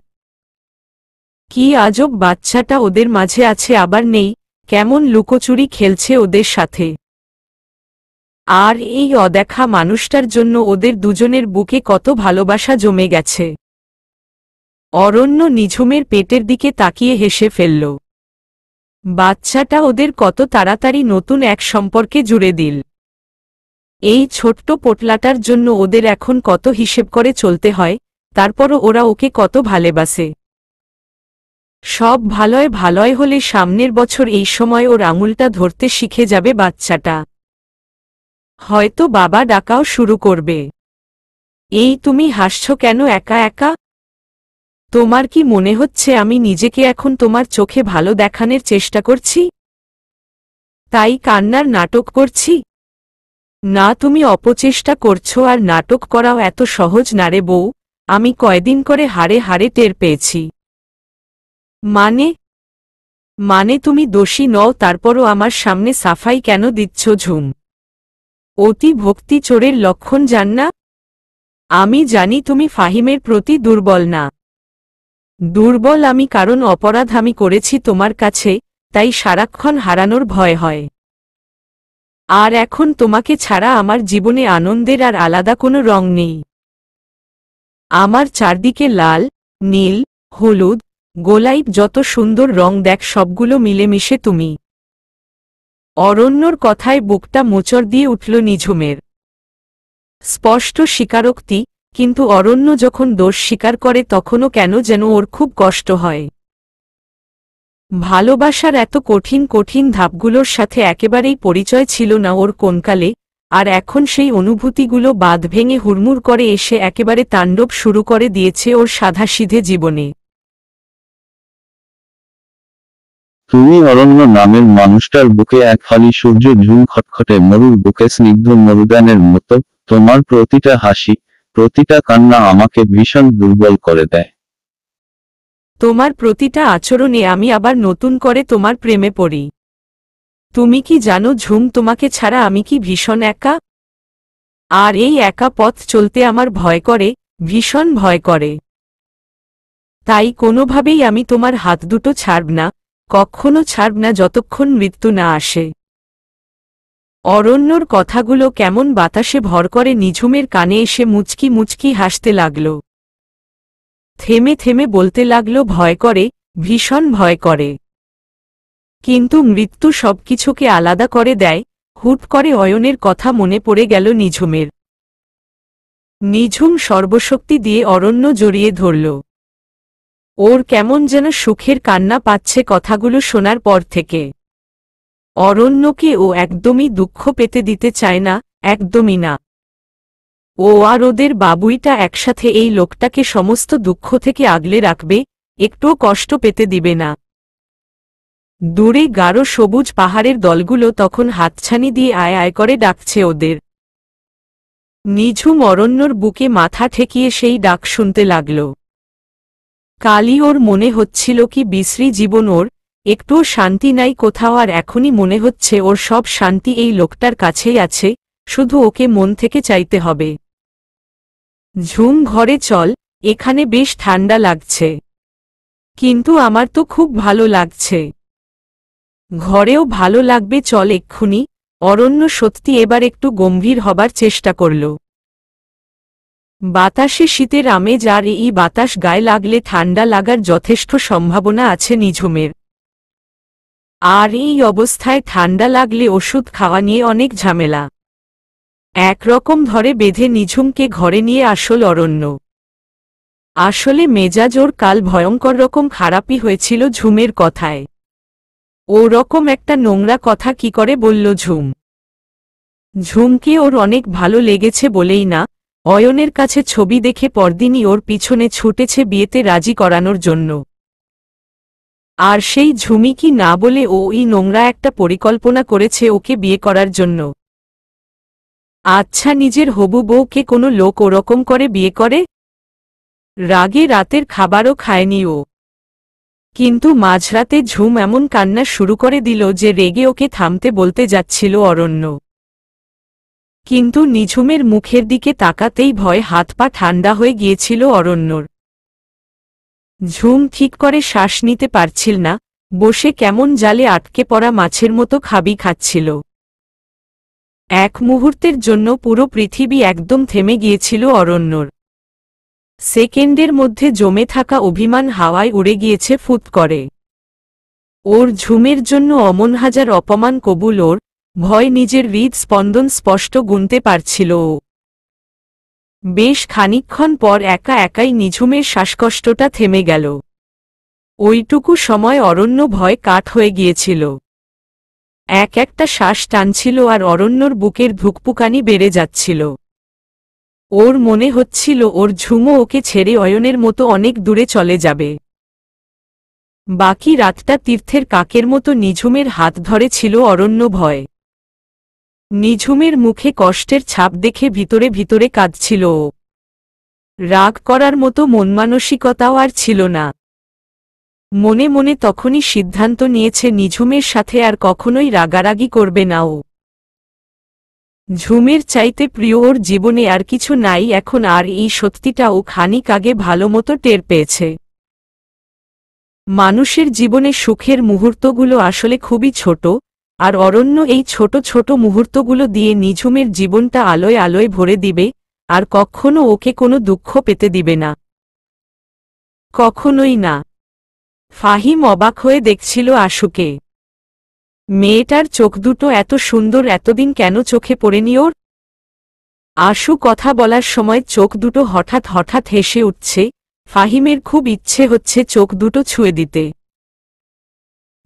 কি আজব, বাচ্চাটা ওদের মাঝে আছে আবার নেই, কেমন লুকোচুরি খেলছে ওদের সাথে। আর এই অদেখা মানুষটার জন্য ওদের দুজনের বুকে কত ভালোবাসা জমে গেছে। অরণ্য নিঝুমের পেটের দিকে তাকিয়ে হেসে ফেলল। বাচ্চাটা ওদের কত তাড়াতাড়ি নতুন এক সম্পর্কে জুড়ে দিল। এই ছোট্ট পোটলাটার জন্য ওদের এখন কত হিসেব করে চলতে হয়, তারপরও ওরা ওকে কত ভালোবাসে। সব ভালয় ভালয় হলে সামনের বছর এই সময় ওর আঙুলটা ধরতে শিখে যাবে বাচ্চাটা। হয়তো বাবা ডাকাও শুরু করবে। এই তুমি হাসছ কেন একা একা? তোমার কি মনে হচ্ছে আমি নিজেকে এখন তোমার চোখে ভালো দেখানোর চেষ্টা করছি, তাই কান্নার নাটক করছি? না, তুমি অপচেষ্টা করছো, আর নাটক করাও এত সহজ না রে বউ, আমি কয়দিন করে হাড়ে হাড়ে টের পেয়েছি। মানে তুমি দোষী নও, তারপরও আমার সামনে সাফাই কেন দিচ্ছ ঝুম? অতি ভক্তি চোরের লক্ষণ জান না? আমি জানি তুমি ফাহিমের প্রতি দুর্বল না। দুর্বল আমি কারণ অপরাধ আমি করেছি তোমার কাছে, তাই সারাক্ষণ হারানোর ভয় হয়। আর এখন তোমাকে ছাড়া আমার জীবনে আনন্দের আর আলাদা কোনো রং নেই। আমার চারদিকে লাল, নীল, হলুদ, গোলাপ, যত সুন্দর রং দেখ সবগুলো মিলেমিশে তুমি। অরণ্যর কথায় বুকটা মোচড় দিয়ে উঠল নিঝুমের। স্পষ্ট স্বীকারোক্তি, কিন্তু অরণ্য যখন দোষ স্বীকার করে তখনও কেন যেন ওর খুব কষ্ট হয়। ভালোবাসার এত কঠিন কঠিন ধাপগুলোর সাথে একেবারেই পরিচয় ছিল না ওর কোনকালে, আর এখন সেই অনুভূতিগুলো বাঁধ ভেঙে হুড়মুড় করে এসে একেবারে তাণ্ডব শুরু করে দিয়েছে ওর সাধাসিধে জীবনে। তুমি অরণ্য নামের মানুষটার বুকে এক ফালি সূর্য, ঝুম খটখটে মরুর বুকে স্নিগ্ধ মরুদানের মতো। তোমার প্রতিটা হাসি, প্রতিটা কান্না আমাকে ভীষণ দুর্বল করে দেয়। তোমার প্রতিটা আচরণে আমি আবার নতুন করে তোমার প্রেমে পড়ি। তুমি কি জানো ঝুম, তোমাকে ছাড়া আমি কি ভীষণ একা। আর এই একা পথ চলতে আমার ভয় করে, ভীষণ ভয় করে। তাই কোনোভাবেই আমি তোমার হাত দুটো ছাড়ব না, কখনো ছাড়ব না যতক্ষণ মৃত্যু না আসে। অরণ্যর কথাগুলো কেমন বাতাসে ভর করে নিঝুমের কানে এসে মুচকি মুচকি হাসতে লাগল। থেমে থেমে বলতে লাগল, ভয় করে, ভীষণ ভয় করে। কিন্তু মৃত্যু সবকিছুকে আলাদা করে দেয়, হুট করে অয়নের কথা মনে পড়ে গেল নিঝুমের। নিঝুম সর্বশক্তি দিয়ে অরণ্য জড়িয়ে ধরল। ওর কেমন যেন সুখের কান্না পাচ্ছে কথাগুলো শোনার পর থেকে। অরণ্যকে ও একদমই দুঃখ পেতে দিতে চায় না, একদমই না। ও আর ওদের বাবুইটা একসাথে এই লোকটাকে সমস্ত দুঃখ থেকে আগলে রাখবে, একটুও কষ্ট পেতে দিবে না। দূরে গাঢ় সবুজ পাহাড়ের দলগুলো তখন হাতছানি দিয়ে আয় আয় করে ডাকছে ওদের। নিঝুম অরণ্যর বুকে মাথা ঠেকিয়ে সেই ডাক শুনতে লাগল। কালই ওর মনে হচ্ছিল কি বিশ্রী জীবন ওর, একটুও শান্তি নাই কোথাও, আর এখনই মনে হচ্ছে ওর সব শান্তি এই লোকটার কাছেই আছে, শুধু ওকে মন থেকে চাইতে হবে। ঝুম ঘরে চল, এখানে বেশ ঠান্ডা লাগছে। কিন্তু আমার তো খুব ভালো লাগছে। ঘরেও ভালো লাগবে, চল এক্ষুনি। অরণ্য সত্যি এবার একটু গম্ভীর হবার চেষ্টা করল। বাতাসে শীতের আমেজ, আর এই বাতাস গায়ে লাগলে ঠান্ডা লাগার যথেষ্ট সম্ভাবনা আছে নিঝুমের। আর এই অবস্থায় ঠান্ডা লাগলে ওষুধ খাওয়া নিয়ে অনেক ঝামেলা। একরকম ধরে বেঁধে নিঝুমকে ঘরে নিয়ে আসল অরণ্য। আসলে মেজাজ ওর কাল ভয়ঙ্কর রকম খারাপই হয়েছিল ঝুমের কথায়। ও রকম একটা নোংরা কথা কি করে বলল ঝুম? ঝুমকে ওর অনেক ভালো লেগেছে বলেই না, অয়নের কাছে ছবি দেখে পরদিনই ওর পিছনে ছুটেছে বিয়েতে রাজি করানোর জন্য। আর সেই ঝুমি কি না বলে ওই নোংরা একটা পরিকল্পনা করেছে ওকে বিয়ে করার জন্য। আচ্ছা, নিজের হবু বউকে কোনো লোক ওরকম করে বিয়ে করে? রাগে রাতের খাবারও খায়নি ও। কিন্তু মাঝরাতে ঝুম এমন কান্না শুরু করে দিল যে রেগে ওকে থামতে বলতে যাচ্ছিল অরণ্য। কিন্তু নিঝুমের মুখের দিকে তাকাতেই ভয় হাত পা ঠান্ডা হয়ে গিয়েছিল অরণ্যর। ঝুম ঠিক করে শ্বাস নিতে পারছিল না, বসে কেমন জালে আটকে পড়া মাছের মতো খাবি খাচ্ছিল। এক মুহূর্তের জন্য পুরো পৃথিবী একদম থেমে গিয়েছিল অরণ্যর। সেকেন্ডের মধ্যে জমে থাকা অভিমান হাওয়ায় উড়ে গিয়েছে ফুৎ করে। ওর ঝুমের জন্য অমন হাজার অপমান কবুল ওর, ভয় নিজের হৃদস্পন্দন স্পষ্ট গুনতে পারছিল ও। বেশ খানিকক্ষণ পর একা একাই নিঝুমের শ্বাসকষ্টটা থেমে গেল। ওইটুকু সময় অরণ্য ভয় কাঠ হয়ে গিয়েছিল। এক একটা শ্বাস টানছিল আর অরণ্যর বুকের ধুকপুকানি বেড়ে যাচ্ছিল। ওর মনে হচ্ছিল ওর ঝুমও ওকে ছেড়ে অয়নের মতো অনেক দূরে চলে যাবে। বাকি রাতটা তীর্থের কাকের মতো নিঝুমের হাত ধরে ছিল অরণ্য ভয়। নিঝুমের মুখে কষ্টের ছাপ দেখে ভিতরে ভিতরে কাঁদছিল ও। রাগ করার মতো মনমানসিকতাও আর ছিল না। মনে মনে তখনই সিদ্ধান্ত নিয়েছে নিঝুমের সাথে আর কখনোই রাগারাগি করবে না ও। ঝুমের চাইতে প্রিয় ওর জীবনে আর কিছু নাই এখন, আর এই সত্যিটা ও খানিক আগে ভালোমতো টের পেয়েছে। মানুষের জীবনে সুখের মুহূর্তগুলো আসলে খুবই ছোট, আর অরণ্য এই ছোট ছোট মুহূর্তগুলো দিয়ে নিঝুমের জীবনটা আলোয় আলোয় ভরে দিবে, আর কখনো ওকে কোনো দুঃখ পেতে দিবে না। কখনোই না। ফাহিম অবাক হয়ে দেখছিল আশুকে। মেয়েটার চোখ দুটো এত সুন্দর, এতদিন কেন চোখে পড়েনি ওর? আশু কথা বলার সময় চোখ দুটো হঠাৎ হঠাৎ হেসে উঠছে। ফাহিমের খুব ইচ্ছে হচ্ছে চোখ দুটো ছুঁয়ে দিতে।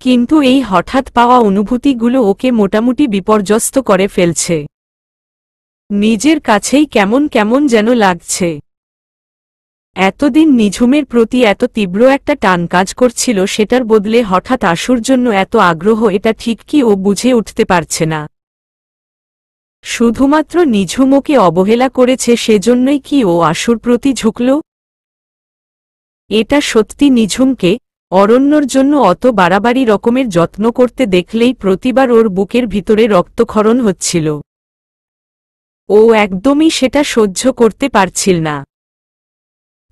কিন্তু এই হঠাৎ পাওয়া অনুভূতিগুলো ওকে মোটামুটি বিপর্যস্ত করে ফেলছে। নিজের কাছেই কেমন কেমন যেন লাগছে। এতদিন নিঝুমের প্রতি এত তীব্র একটা টান কাজ করছিল, সেটার বদলে হঠাৎ আশুর জন্য এত আগ্রহ, এটা ঠিক কি ও বুঝে উঠতে পারছে না। শুধুমাত্র নিঝুম ওকে অবহেলা করেছে সেজন্যই কি ও আশুর প্রতি ঝুঁকল? এটা সত্যি নিঝুমকে অরণ্যর জন্য অত বাড়াবাড়ি রকমের যত্ন করতে দেখলেই প্রতিবার ওর বুকের ভিতরে রক্তক্ষরণ হচ্ছিল। ও একদমই সেটা সহ্য করতে পারছিল না।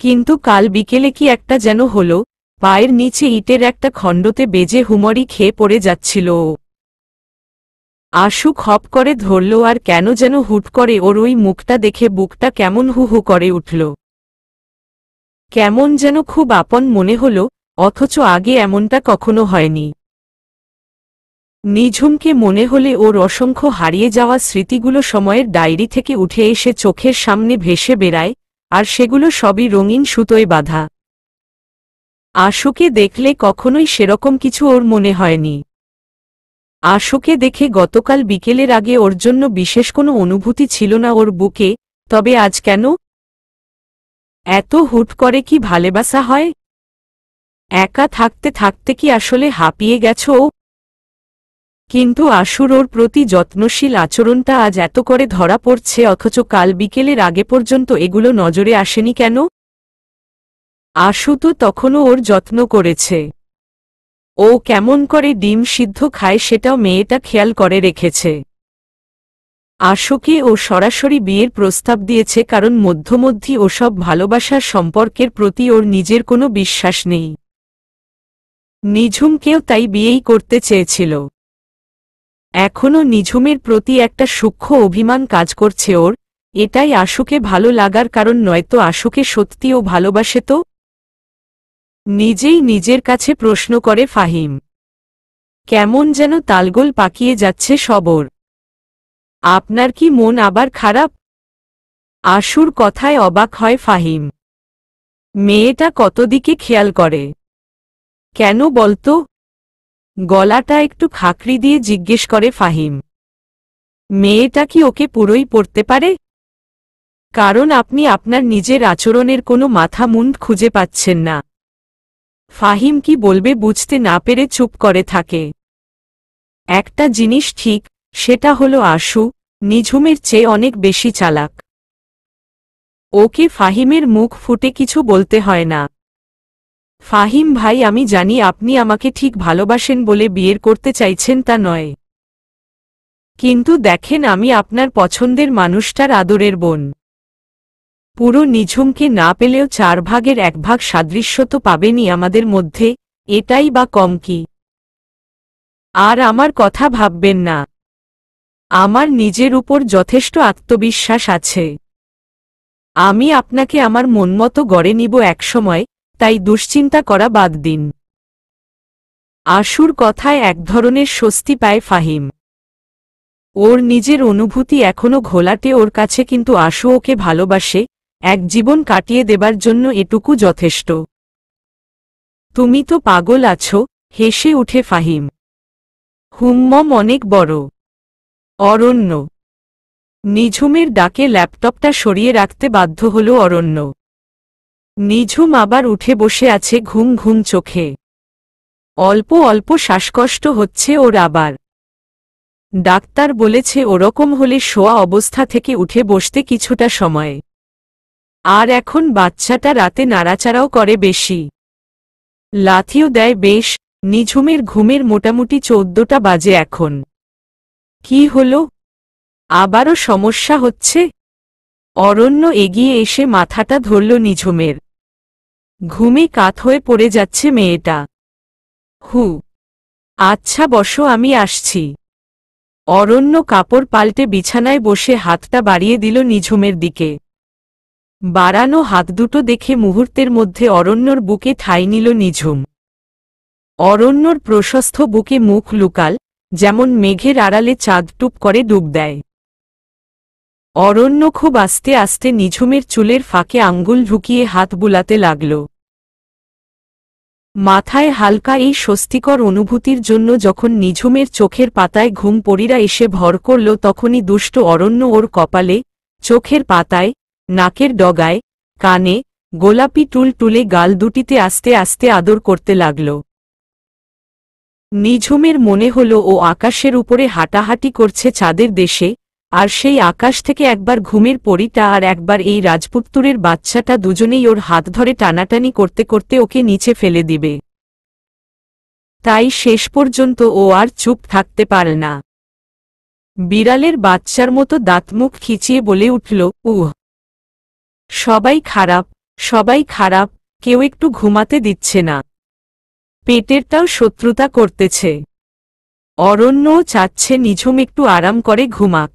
কিন্তু কাল বিকেলে কি একটা যেন হলো, পায়ের নিচে ইটের একটা খণ্ডতে বেজে হুমড়ি খেয়ে পড়ে যাচ্ছিল ও। আশু খপ করে ধরল, আর কেন যেন হুট করে ওর ওই মুখটা দেখে বুকটা কেমন হু হু করে উঠল। কেমন যেন খুব আপন মনে হল, অথচ আগে এমনটা কখনো হয়নি। নিঝুমকে মনে হলে ওর অসংখ্য হারিয়ে যাওয়া স্মৃতিগুলো সময়ের ডায়েরি থেকে উঠে এসে চোখের সামনে ভেসে বেড়ায়, আর সেগুলো সবই রঙিন সুতোয় বাঁধা। আশুকে দেখলে কখনোই সেরকম কিছু ওর মনে হয়নি। আশুকে দেখে গতকাল বিকেলের আগে ওর জন্য বিশেষ কোনো অনুভূতি ছিল না ওর বুকে, তবে আজ কেন? এত হুট করে কি ভালোবাসা হয়? একা থাকতে থাকতে কি আসলে হাঁপিয়ে গেছো ও? কিন্তু আশুর ওর প্রতি যত্নশীল আচরণটা আজ এত করে ধরা পড়ছে, অথচ কাল বিকেলের আগে পর্যন্ত এগুলো নজরে আসেনি কেন? আশু তো তখনও ওর যত্ন করেছে। ও কেমন করে ডিম সিদ্ধ খায় সেটাও মেয়েটা খেয়াল করে রেখেছে। আশুকে ও সরাসরি বিয়ের প্রস্তাব দিয়েছে কারণ মধ্যমধ্যে ওসব ভালোবাসার সম্পর্কের প্রতি ওর নিজের কোনো বিশ্বাস নেই। নিঝুমকেও তাই বিয়েই করতে চেয়েছিল। এখনও নিঝুমের প্রতি একটা সূক্ষ্ম অভিমান কাজ করছে ওর, এটাই আশুকে ভালো লাগার কারণ, নয়তো আশুকে সত্যিও ভালোবাসে তো? নিজেই নিজের কাছে প্রশ্ন করে ফাহিম। কেমন যেন তালগোল পাকিয়ে যাচ্ছে সবর। আপনার কি মন আবার খারাপ? আশুর কথায় অবাক হয় ফাহিম। মেয়েটা কতদিকে খেয়াল করে? কেন বলতো? গলাটা একটু খাকরি দিয়ে জিজ্ঞেস করে ফাহিম। মেয়েটা কি ওকে পুরোই পড়তে পারে? কারণ আপনি আপনার নিজের আচরণের কোনো মাথা মুন্ড খুঁজে পাচ্ছেন না। ফাহিম কি বলবে বুঝতে না পেরে চুপ করে থাকে। একটা জিনিস ঠিক, সেটা হলো আশু নিঝুমের চেয়ে অনেক বেশি চালাক। ওকে ফাহিমের মুখ ফুটে কিছু বলতে হয় না। ফাহিম ভাই, আমি জানি আপনি আমাকে ঠিক ভালোবাসেন বলে বিয়ের করতে চাইছেন তা নয়। কিন্তু দেখেন, আমি আপনার পছন্দের মানুষটার আদরের বোন। পুরো নিঝুমকে না পেলেও 4 ভাগের 1 ভাগ সাদৃশ্য তো পাবেনই আমাদের মধ্যে, এটাই বা কম কি? আর আমার কথা ভাববেন না। আমার নিজের উপর যথেষ্ট আত্মবিশ্বাস আছে। আমি আপনাকে আমার মনমতো গড়ে নিব একসময়, তাই দুশ্চিন্তা করা বাদ দিন। আশুর কথায় এক ধরনের স্বস্তি পায় ফাহিম। ওর নিজের অনুভূতি এখনো ঘোলাটে ওর কাছে, কিন্তু আশু ওকে ভালোবাসে, এক জীবন কাটিয়ে দেবার জন্য এটুকু যথেষ্ট। তুমি তো পাগল আছো, হেসে উঠে ফাহিম। হুম্মম অনেক বড়। অরণ্য। নিঝুমের ডাকে ল্যাপটপটা সরিয়ে রাখতে বাধ্য হল অরণ্য। নিঝুম আবার উঠে বসে আছে ঘুম ঘুম চোখে। অল্প অল্প শ্বাসকষ্ট হচ্ছে ওর আবার। ডাক্তার বলেছে ওরকম হলে শোয়া অবস্থা থেকে উঠে বসতে কিছুটা সময়। আর এখন বাচ্চাটা রাতে নাড়াচাড়াও করে বেশি, লাথিও দেয় বেশ। নিঝুমের ঘুমের মোটামুটি 14টা বাজে এখন। কি হলো? আবারও সমস্যা হচ্ছে? অরণ্য এগিয়ে এসে মাথাটা ধরল নিঝুমের। ঘুমে কাত হয়ে পড়ে যাচ্ছে মেয়েটা। আচ্ছা বসো, আমি আসছি। অরণ্য কাপড় পাল্টে বিছানায় বসে হাতটা বাড়িয়ে দিল নিঝুমের দিকে। বাড়ানো হাত দুটো দেখে মুহূর্তের মধ্যে অরণ্যর বুকে ঠাঁই নিল নিঝুম। অরণ্যর প্রশস্ত বুকে মুখ লুকাল, যেমন মেঘের আড়ালে চাঁদ টুপ করে ডুব দেয়। অরণ্য খুব আস্তে আস্তে নিঝুমের চুলের ফাঁকে আঙ্গুল ঢুকিয়ে হাত বুলাতে লাগল। মাথায় হালকা এই স্বস্তিকর অনুভূতির জন্য যখন নিঝুমের চোখের পাতায় ঘুম পড়িরা এসে ভর করল, তখনই দুষ্ট অরণ্য ওর কপালে, চোখের পাতায়, নাকের ডগায়, কানে, গোলাপি টুল টুলে গাল দুটিতে আস্তে আস্তে আদর করতে লাগল। নিঝুমের মনে হল ও আকাশের উপরে হাঁটাহাঁটি করছে চাঁদের দেশে, আর সেই আকাশ থেকে একবার ঘুমের পরীটা আর একবার এই রাজপুত্তুরের বাচ্চাটা দুজনেই ওর হাত ধরে টানাটানি করতে করতে ওকে নিচে ফেলে দিবে। তাই শেষ পর্যন্ত ও আর চুপ থাকতে পারে না। বিড়ালের বাচ্চার মতো দাঁতমুখ খিচিয়ে বলে উঠল, সবাই খারাপ, সবাই খারাপ, কেউ একটু ঘুমাতে দিচ্ছে না। পেটেরটাও শত্রুতা করতেছে। অরণ্যও চাচ্ছে নিঝুম একটু আরাম করে ঘুমাক।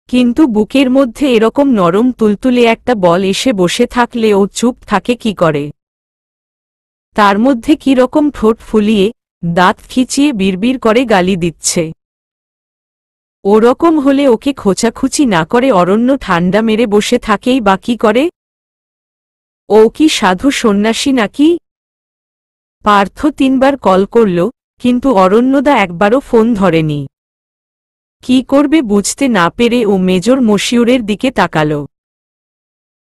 কিন্তু বুকের মধ্যে এরকম নরম তুলতুলে একটা বল এসে বসে থাকলে ও চুপ থাকে কি করে? তার মধ্যে কি রকম ঠোঁট ফুলিয়ে, দাঁত খিচিয়ে বিড়বিড় করে গালি দিচ্ছে। ওরকম হলে ওকে খোঁচাখুচি না করে অরণ্য ঠান্ডা মেরে বসে থাকেই বা কি করে? ও কি সাধু সন্ন্যাসী নাকি? পার্থ 3 বার কল করল, কিন্তু অরণ্যদা একবারও ফোন ধরেনি। কি করবে বুঝতে না পেরে ও মেজর মশিউরের দিকে তাকাল।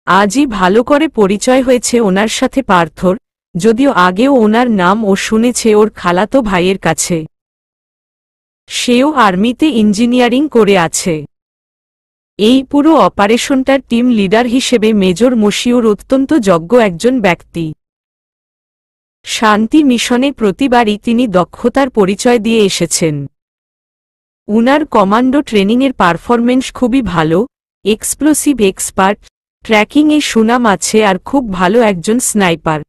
আজই ভালো করে পরিচয় হয়েছে ওনার সাথে পার্থর, যদিও আগেও ওনার নাম ও শুনেছে ওর খালাতো ভাইয়ের কাছে। সেও আর্মিতে ইঞ্জিনিয়ারিং করে আছে। এই পুরো অপারেশনটার টিম লিডার হিসেবে মেজর মশিউর অত্যন্ত যোগ্য একজন ব্যক্তি। শান্তি মিশনে প্রতিবারই তিনি দক্ষতার পরিচয় দিয়ে এসেছেন। উনার কমান্ডো ট্রেনিংয়ের পারফরমেন্স খুবই ভালো, এক্সপ্লোসিভ এক্সপার্ট, ট্র্যাকিংয়ে সুনাম আছে আর খুব ভালো একজন স্নাইপার।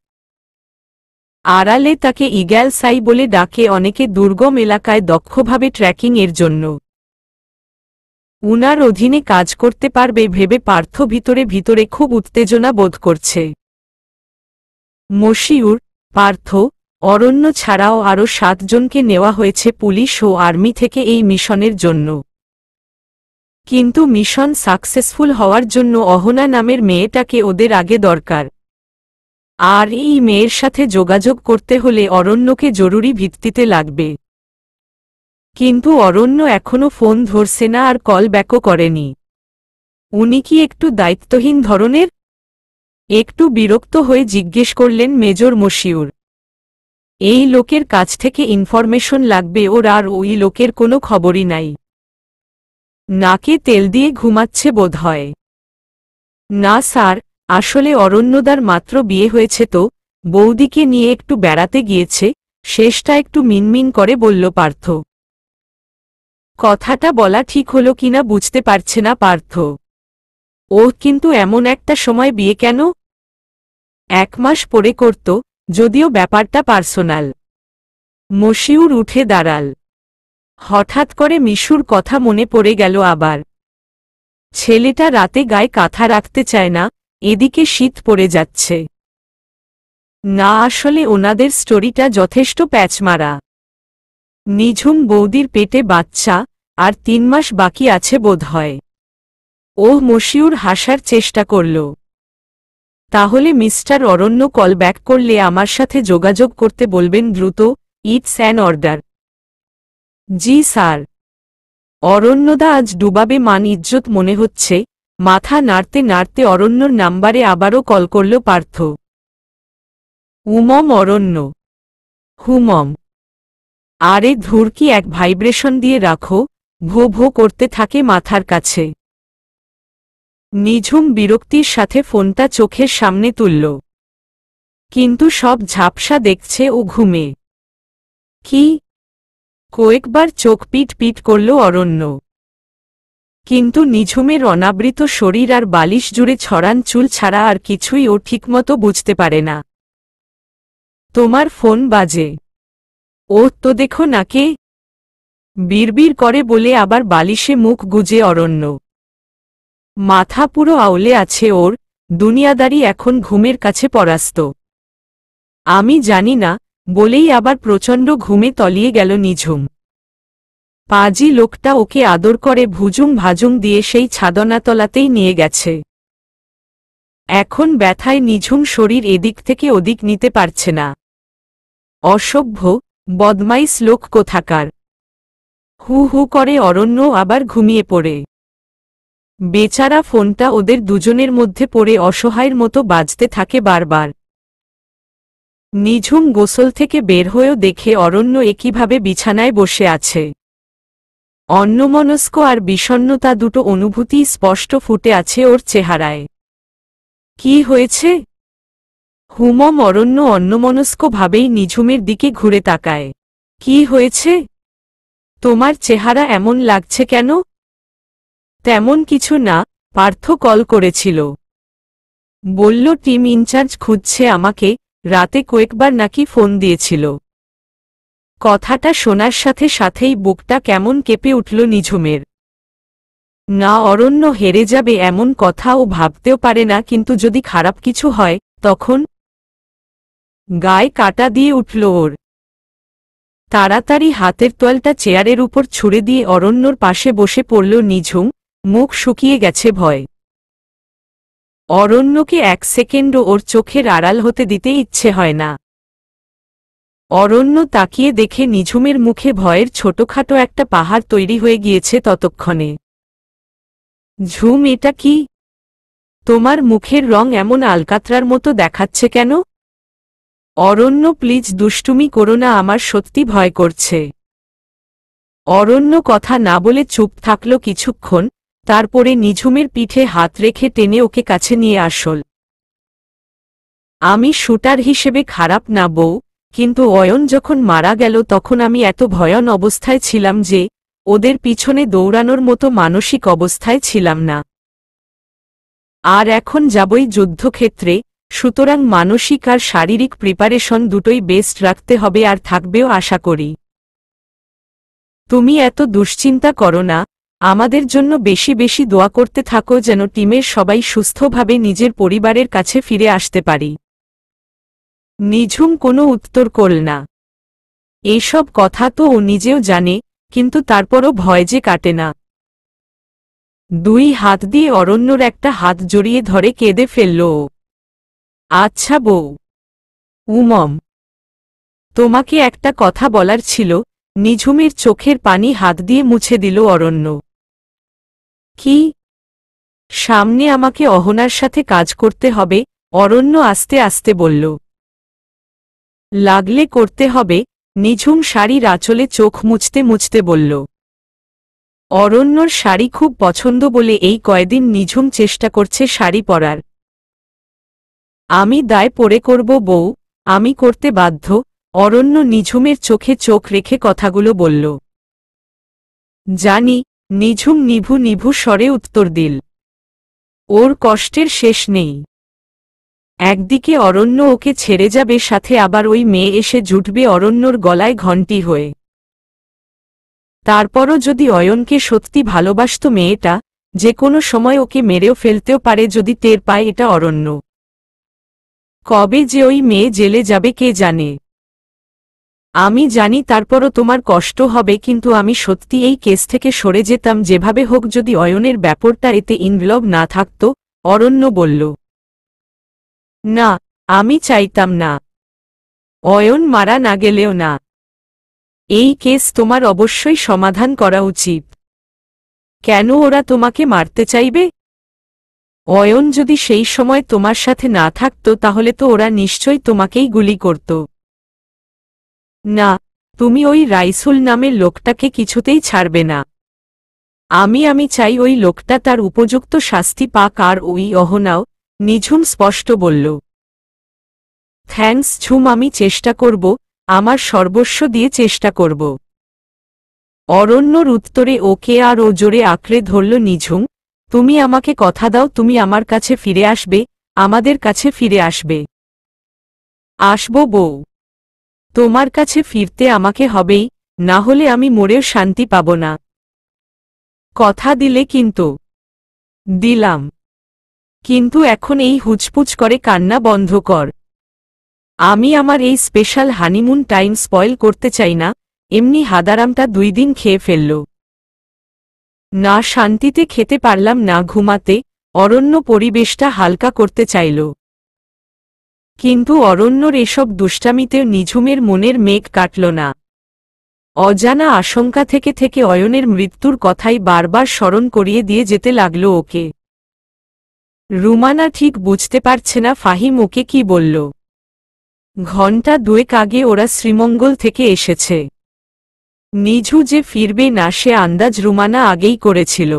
আড়ালে তাকে ইগ্যাল সাই বলে ডাকে অনেকে দুর্গম এলাকায় দক্ষভাবে ট্র্যাকিং এর জন্য। উনার অধীনে কাজ করতে পারবে ভেবে পার্থ ভিতরে ভিতরে খুব উত্তেজনা বোধ করছে। মশিউর, পার্থ, অরণ্য ছাড়াও আরও 7 জনকে নেওয়া হয়েছে পুলিশ ও আর্মি থেকে এই মিশনের জন্য। কিন্তু মিশন সাকসেসফুল হওয়ার জন্য অহনা নামের মেয়েটাকে ওদের আগে দরকার। আর এই মেয়ের সাথে যোগাযোগ করতে হলে অরণ্যকে জরুরি ভিত্তিতে লাগবে। কিন্তু অরণ্য এখনো ফোন ধরছে না আর কল ব্যাকও করেনি। উনি কি একটু দায়িত্বহীন ধরনের? একটু বিরক্ত হয়ে জিজ্ঞেস করলেন মেজর মশিউর। এই লোকের কাছ থেকে ইনফরমেশন লাগবে ওর, আর ওই লোকের কোনো খবরই নাই। নাকে তেল দিয়ে ঘুমাচ্ছে বোধহয়। না স্যার, আসলে অরণ্যদার মাত্র বিয়ে হয়েছে তো, বৌদিকে নিয়ে একটু বেড়াতে গিয়েছে, শেষটা একটু মিনমিন করে বলল পার্থ। কথাটা বলা ঠিক হলো কিনা বুঝতে পারছে না পার্থ। ও কিন্তু এমন একটা সময় বিয়ে কেন? 1 মাস পরে করত, যদিও ব্যাপারটা পার্সোনাল। মশিউর উঠে দাঁড়াল। হঠাৎ করে মিশুর কথা মনে পড়ে গেল আবার। ছেলেটা রাতে গায়ে কাঁথা রাখতে চায় না, এদিকে শীত পড়ে যাচ্ছে। না, আসলে ওনাদের স্টোরিটা যথেষ্ট প্যাচমারা। নিঝুম বৌদির পেটে বাচ্চা, আর 3 মাস বাকি আছে বোধহয়। মশিউর হাসার চেষ্টা করল। তাহলে মিস্টার অরণ্য কল ব্যাক করলে আমার সাথে যোগাযোগ করতে বলবেন দ্রুত, ইটস অ্যান অর্ডার। জি স্যার। অরণ্যদা আজ ডুবাবে মান ইজ্জত মনে হচ্ছে। মাথা নাড়তে নাড়তে অরণ্যর নাম্বারে আবারও কল করল পার্থ। উমম অরণ্য। হুমম। আরে ধুরকি, এক ভাইব্রেশন দিয়ে রাখো, ভো ভো করতে থাকে মাথার কাছে। নিঝুম বিরক্তির সাথে ফোনটা চোখের সামনে তুলল। কিন্তু সব ঝাপসা দেখছে ও ঘুমে। কি? কয়েকবার চোখ পিট পিট করল অরণ্য। কিন্তু নিঝুমের অনাবৃত শরীর আর বালিশ জুড়ে ছড়ান চুল ছাড়া আর কিছুই ও ঠিকমতো বুঝতে পারে না। তোমার ফোন বাজে। তো দেখো না কে? বিড়বিড় করে বলে আবার বালিশে মুখ গুজে অরণ্য। মাথা পুরো আউলে আছে ওর, দুনিয়াদারি এখন ঘুমের কাছে পরাস্ত। আমি জানি না, বলেই আবার প্রচণ্ড ঘুমে তলিয়ে গেল নিঝুম। পাজি লোকটা ওকে আদর করে ভুজুং ভাজুং দিয়ে সেই ছাদনাতলাতেই নিয়ে গেছে। এখন ব্যথায় নিঝুম শরীর এদিক থেকে ওদিক নিতে পারছে না। অসভ্য, বদমাইশ লোক কোথাকার। হু হু করে অরণ্য আবার ঘুমিয়ে পড়ে। বেচারা ফোনটা ওদের দুজনের মধ্যে পড়ে অসহায়ের মতো বাজতে থাকে বারবার। নিঝুম গোসল থেকে বের হয়েও দেখে অরণ্য একইভাবে বিছানায় বসে আছে। অন্যমনস্ক আর বিষণ্ণতা দুটো অনুভূতি স্পষ্ট ফুটে আছে ওর চেহারায়। কি হয়েছে? হুমম অরণ্য অন্যমনস্কভাবেই নিঝুমের দিকে ঘুরে তাকায়। কি হয়েছে? তোমার চেহারা এমন লাগছে কেন? তেমন কিছু না, পার্থ কল করেছিল। বলল টিম ইনচার্জ খুঁজছে আমাকে, রাতে কয়েকবার নাকি ফোন দিয়েছিল। কথাটা শোনার সাথে সাথেই বুকটা কেমন কেঁপে উঠল নিঝুমের। না, অরণ্য হেরে যাবে এমন কথা ও ভাবতেও পারে না, কিন্তু যদি খারাপ কিছু হয় তখন? গায়ে কাঁটা দিয়ে উঠল ওর। তাড়াতাড়ি হাতের তোয়ালটা চেয়ারের উপর ছুঁড়ে দিয়ে অরণ্যর পাশে বসে পড়ল নিঝুম, মুখ শুকিয়ে গেছে ভয়। অরণ্যকে এক সেকেন্ডও ওর চোখের আড়াল হতে দিতে ইচ্ছে হয় না। অরণ্য তাকিয়ে দেখে নিঝুমের মুখে ভয়ের ছোটখাটো একটা পাহাড় তৈরি হয়ে গিয়েছে ততক্ষণে। ঝুম, এটা কি? তোমার মুখের রং এমন আলকাতরার মতো দেখাচ্ছে কেন? অরণ্য, প্লিজ দুষ্টুমি করো না, আমার সত্যি ভয় করছে। অরণ্য কথা না বলে চুপ থাকল কিছুক্ষণ, তারপরে নিঝুমের পিঠে হাত রেখে টেনে ওকে কাছে নিয়ে আসল। আমি শুটার হিসেবে খারাপ না বউ, কিন্তু অয়ন যখন মারা গেল তখন আমি এত ভয়ান অবস্থায় ছিলাম যে ওদের পিছনে দৌড়ানোর মতো মানসিক অবস্থায় ছিলাম না। আর এখন যাবই যুদ্ধক্ষেত্রে, সুতরাং মানসিক আর শারীরিক প্রিপারেশন দুটোই বেস্ট রাখতে হবে, আর থাকবেও আশা করি। তুমি এত দুশ্চিন্তা করো না, আমাদের জন্য বেশি বেশি দোয়া করতে থাকো যেন টিমের সবাই সুস্থভাবে নিজের পরিবারের কাছে ফিরে আসতে পারি। নিঝুম কোনো উত্তর করল না। এইসব কথা তো ও নিজেও জানে, কিন্তু তারপরও ভয় যে কাটে না। দুই হাত দিয়ে অরণ্যর একটা হাত জড়িয়ে ধরে কেঁদে ফেলল ও। আচ্ছা বউ, উমম, তোমাকে একটা কথা বলার ছিল। নিঝুমের চোখের পানি হাত দিয়ে মুছে দিল অরণ্য। কি? সামনে আমাকে অহনার সাথে কাজ করতে হবে, অরণ্য আস্তে আস্তে বলল। লাগলে করতে হবে, নিঝুম শাড়ির আঁচলে চোখ মুছতে মুছতে বলল। অরণ্যর শাড়ি খুব পছন্দ বলে এই কয়দিন নিঝুম চেষ্টা করছে শাড়ি পরার। আমি দায় পড়ে করব বউ, আমি করতে বাধ্য, অরণ্য নিঝুমের চোখে চোখ রেখে কথাগুলো বলল। জানি, নিঝুম নিভু নিভু স্বরে উত্তর দিল। ওর কষ্টের শেষ নেই। একদিকে অরণ্য ওকে ছেড়ে যাবে, সাথে আবার ওই মেয়ে এসে জুটবে অরণ্যর গলায় ঘণ্টি হয়ে। তারপরও যদি অয়নকে সত্যি ভালোবাসত মেয়েটা, যে কোনো সময় ওকে মেরেও ফেলতেও পারে যদি টের পায় এটা অরণ্য। কবে যে ওই মেয়ে জেলে যাবে কে জানে। আমি জানি তারপরও তোমার কষ্ট হবে, কিন্তু আমি সত্যি এই কেস থেকে সরে যেতাম যেভাবে হোক যদি অয়নের ব্যাপারটা এতে ইনভলভ না থাকত, অরণ্য বলল। না, আমি চাইতাম না। অয়ন মারা না গেলেও না। এই কেস তোমার অবশ্যই সমাধান করা উচিত। কেন ওরা তোমাকে মারতে চাইবে? অয়ন যদি সেই সময় তোমার সাথে না থাকত তাহলে তো ওরা নিশ্চয়ই তোমাকেই গুলি করত। না, তুমি ওই রাইসুল নামের লোকটাকে কিছুতেই ছাড়বে না। আমি চাই ওই লোকটা তার উপযুক্ত শাস্তি পাক, আর ওই অহনাও, নিঝুম স্পষ্ট বলল। থ্যাঙ্কস ঝুম, আমি চেষ্টা করব, আমার সর্বস্ব দিয়ে চেষ্টা করব। অরণ্যর উত্তরে ওকে আর ও জোরে আঁকড়ে ধরল নিঝুম। তুমি আমাকে কথা দাও, তুমি আমার কাছে ফিরে আসবে, আমাদের কাছে ফিরে আসবে। আসব বউ, তোমার কাছে ফিরতে আমাকে হবেই, না হলে আমি মরেও শান্তি পাব না। কথা দিলে কিন্তু? দিলাম, কিন্তু এখন এই হুচপুচ করে কান্না বন্ধ কর। আমি আমার এই স্পেশাল হানিমুন টাইম স্পয়েল করতে চাই না। এমনি হাদারামটা 2 দিন খেয়ে ফেলল। না শান্তিতে খেতে পারলাম না ঘুমাতে, অরণ্য পরিবেশটা হালকা করতে চাইল। কিন্তু অরণ্যর এসব দুষ্টামিতেও নিঝুমের মনের মেঘ কাটল না। অজানা আশঙ্কা থেকে থেকে অয়নের মৃত্যুর কথাই বারবার স্মরণ করিয়ে দিয়ে যেতে লাগল ওকে। রুমানা ঠিক বুঝতে পারছে না ফাহিম ওকে কি বলল। ঘণ্টা 2 আগে ওরা শ্রীমঙ্গল থেকে এসেছে। নিঝু যে ফিরবে না সে আন্দাজ রুমানা আগেই করেছিল।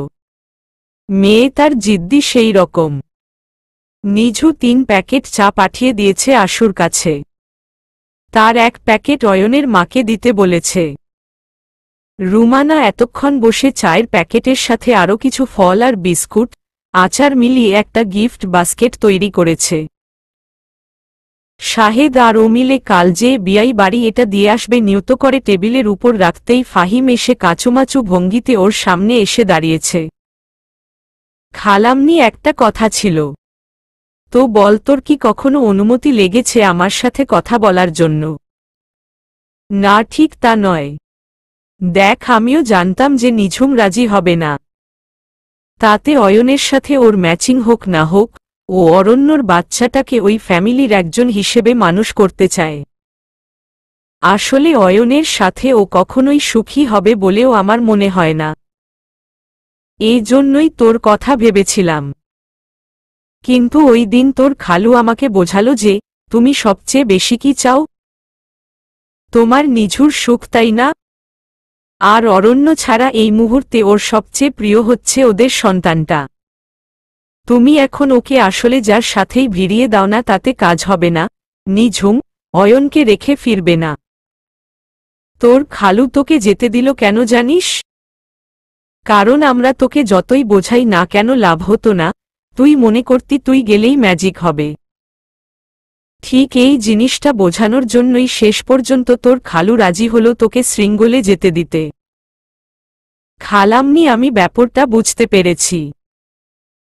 মেয়ে তার জিদ্দি সেই রকম। নিঝু 3 প্যাকেট চা পাঠিয়ে দিয়েছে আশুর কাছে। তার 1 প্যাকেট অয়নের মাকে দিতে বলেছে। রুমানা এতক্ষণ বসে চায়ের প্যাকেটের সাথে আরও কিছু ফল আর বিস্কুট, আচার মিলিয়ে একটা গিফট বাস্কেট তৈরি করেছে। শাহেদ আর ও মিলে কাল যে বিয়াই বাড়ি এটা দিয়ে আসবে নিয়ত করে টেবিলের উপর রাখতেই ফাহিম এসে কাচুমাচু ভঙ্গিতে ওর সামনে এসে দাঁড়িয়েছে। খালামনি, একটা কথা ছিল। তো বল, তোর কি কখনো অনুমতি লেগেছে আমার সাথে কথা বলার জন্য? না, ঠিক তা নয়। দেখ, আমিও জানতাম যে নিঝুম রাজি হবে না। তাতে অয়নের সাথে ওর ম্যাচিং হোক না হোক, ও অরণ্যর বাচ্চাটাকে ওই ফ্যামিলির একজন হিসেবে মানুষ করতে চায়। আসলে অয়নের সাথে ও কখনোই সুখী হবে বলেও আমার মনে হয় না। এই জন্যই তোর কথা ভেবেছিলাম। কিন্তু ওই দিন তোর খালু আমাকে বোঝালো যে তুমি সবচেয়ে বেশি কি চাও? তোমার নিঝুর সুখ, তাই না? আর অরণ্য ছাড়া এই মুহূর্তে ওর সবচেয়ে প্রিয় হচ্ছে ওদের সন্তানটা। তুমি এখন ওকে আসলে যার সাথেই ভিড়িয়ে দাও না, তাতে কাজ হবে না। নিঝুম, অয়নকে রেখে ফিরবে না। তোর খালু তোকে যেতে দিল কেন জানিস? কারণ আমরা তোকে যতই বোঝাই না কেন লাভ হতো না, তুই মনে করতি তুই গেলেই ম্যাজিক হবে। ঠিক এই জিনিসটা বোঝানোর জন্যই শেষ পর্যন্ত তোর খালু রাজি হলো তোকে শৃঙ্গলে যেতে দিতে। খালামনি, আমি ব্যাপারটা বুঝতে পেরেছি।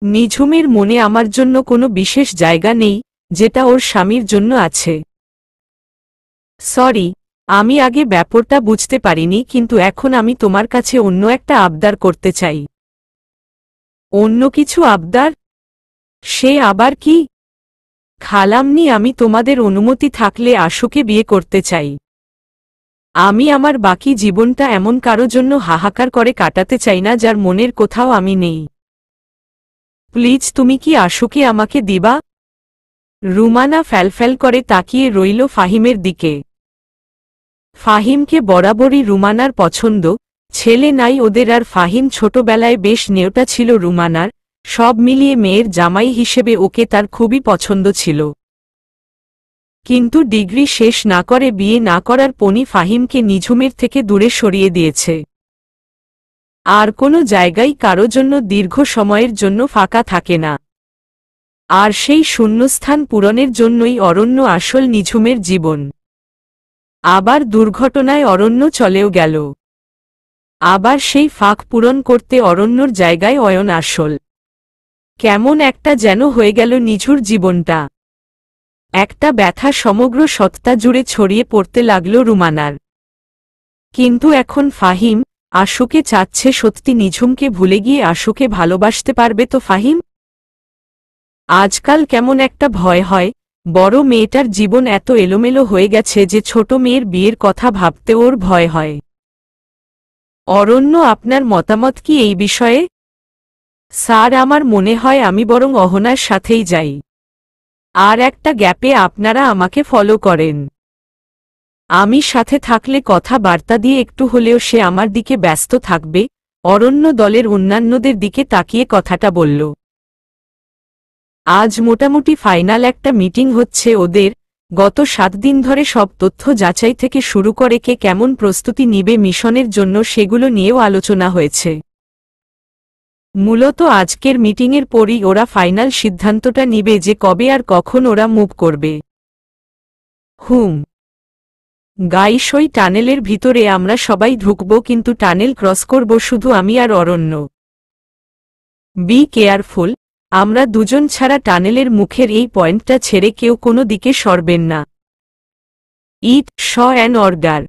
নিঝুমের মনে আমার জন্য কোনো বিশেষ জায়গা নেই, যেটা ওর স্বামীর জন্য আছে। সরি, আমি আগে ব্যাপারটা বুঝতে পারিনি, কিন্তু এখন আমি তোমার কাছে অন্য একটা আবদার করতে চাই। অন্য কিছু আবদার? সে আবার কি? খালামনি, আমি তোমাদের অনুমতি থাকলে আশুকে বিয়ে করতে চাই। আমি আমার বাকি জীবনটা এমন কারো জন্য হাহাকার করে কাটাতে চাই না যার মনের কোথাও আমি নেই। প্লিজ, তুমি কি আশুকে আমাকে দিবা? রুমানা ফ্যালফ্যাল করে তাকিয়ে রইল ফাহিমের দিকে। ফাহিমকে বরাবরই রুমানার পছন্দ, ছেলে নাই ওদের, আর ফাহিম ছোটবেলায় বেশ নেওটা ছিল রুমানার। সব মিলিয়ে মেয়ের জামাই হিসেবে ওকে তার খুবই পছন্দ ছিল। কিন্তু ডিগ্রি শেষ না করে বিয়ে না করার পণই ফাহিমকে নিঝুমের থেকে দূরে সরিয়ে দিয়েছে। আর কোনো জায়গায় কারো জন্য দীর্ঘ সময়ের জন্য ফাঁকা থাকে না। আর সেই শূন্যস্থান পূরণের জন্যই অরণ্য আসল নিঝুমের জীবন। আবার দুর্ঘটনায় অরণ্য চলেও গেল। আবার সেই ফাঁক পূরণ করতে অরণ্যর জায়গায় অয়ন আসল। কেমন একটা যেন হয়ে গেল নিঝুর জীবনটা। একটা ব্যথা সমগ্র সত্তা জুড়ে ছড়িয়ে পড়তে লাগল রুমানার। কিন্তু এখন ফাহিম আশুকে চাচ্ছে, সত্যি নিঝুমকে ভুলে গিয়ে আশুকে ভালোবাসতে পারবে তো ফাহিম? আজকাল কেমন একটা ভয় হয়, বড় মেয়েটার জীবন এত এলোমেলো হয়ে গেছে যে ছোট মেয়ের বিয়ের কথা ভাবতে ওর ভয় হয়। অরণ্য, আপনার মতামত কি এই বিষয়ে? স্যার, আমার মনে হয় আমি বরং অহনার সাথেই যাই। আর একটা গ্যাপে আপনারা আমাকে ফলো করেন। আমি সাথে থাকলে কথাবার্তা দিয়ে একটু হলেও সে আমার দিকে ব্যস্ত থাকবে। অরণ্য দলের অন্যান্যদের দিকে তাকিয়ে কথাটা বলল। আজ মোটামুটি ফাইনাল একটা মিটিং হচ্ছে ওদের। গত 7 দিন ধরে সব তথ্য যাচাই থেকে শুরু করে কে কেমন প্রস্তুতি নিবে মিশনের জন্য, সেগুলো নিয়েও আলোচনা হয়েছে। মূলত আজকের মিটিংয়ের পরই ওরা ফাইনাল সিদ্ধান্তটা নিবে যে কবে আর কখন ওরা মুভ করবে। গাইস, ওই টানেলের ভিতরে আমরা সবাই ঢুকব, কিন্তু টানেল ক্রস করব শুধু আমি আর অরণ্য। বি কেয়ারফুল, আমরা দুজন ছাড়া টানেলের মুখের এই পয়েন্টটা ছেড়ে কেউ কোনো দিকে সরবেন না। ইট শ অ্যান অর্ডার।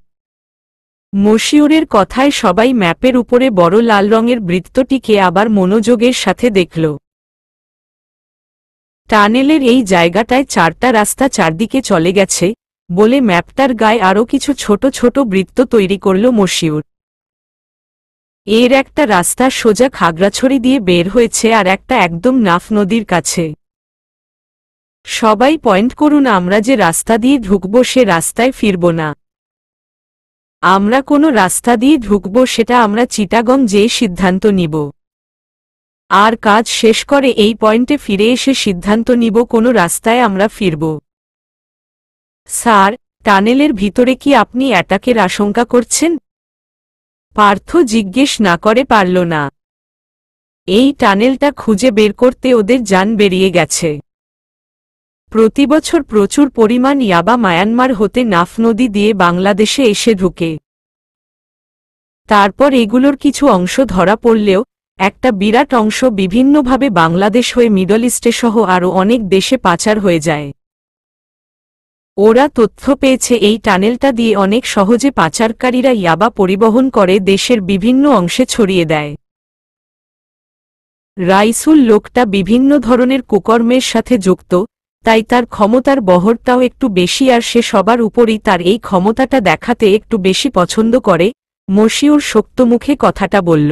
মশিউরের কথায় সবাই ম্যাপের উপরে বড় লাল রঙের বৃত্তটিকে আবার মনোযোগের সাথে দেখল। টানেলের এই জায়গাটায় 4টা রাস্তা চারদিকে চলে গেছে বলে ম্যাপটার গায়ে আরও কিছু ছোট ছোট বৃত্ত তৈরি করল মশিউর। এর একটা রাস্তা সোজা খাগড়াছড়ি দিয়ে বের হয়েছে, আর একটা একদম নাফ নদীর কাছে। সবাই পয়েন্ট করুন, আমরা যে রাস্তা দিয়ে ঢুকব সে রাস্তায় ফিরব না। আমরা কোনো রাস্তা দিয়ে ঢুকব সেটা আমরা চিটাগং যেয়ে সিদ্ধান্ত নিব। আর কাজ শেষ করে এই পয়েন্টে ফিরে এসে সিদ্ধান্ত নিব কোনো রাস্তায় আমরা ফিরব। স্যার, টানেলের ভিতরে কি আপনি অ্যাটাকের আশঙ্কা করছেন? পার্থ জিজ্ঞেস না করে পারল না। এই টানেলটা খুঁজে বের করতে ওদের জান বেরিয়ে গেছে। প্রতিবছর প্রচুর পরিমাণ ইয়াবা মায়ানমার হতে নাফ নদী দিয়ে বাংলাদেশে এসে ঢুকে। তারপর এগুলোর কিছু অংশ ধরা পড়লেও একটা বিরাট অংশ বিভিন্নভাবে বাংলাদেশ হয়ে মিডল ইস্টে সহ আরও অনেক দেশে পাচার হয়ে যায়। ওরা তথ্য পেয়েছে এই টানেলটা দিয়ে অনেক সহজে পাচারকারীরা ইয়াবা পরিবহন করে দেশের বিভিন্ন অংশে ছড়িয়ে দেয়। রাইসুল লোকটা বিভিন্ন ধরনের কুকর্মের সাথে যুক্ত, তাই তার ক্ষমতার বহরটাও একটু বেশি আর সে সবার উপরই তার এই ক্ষমতাটা দেখাতে একটু বেশি পছন্দ করে। মশিউর শক্তমুখে কথাটা বলল।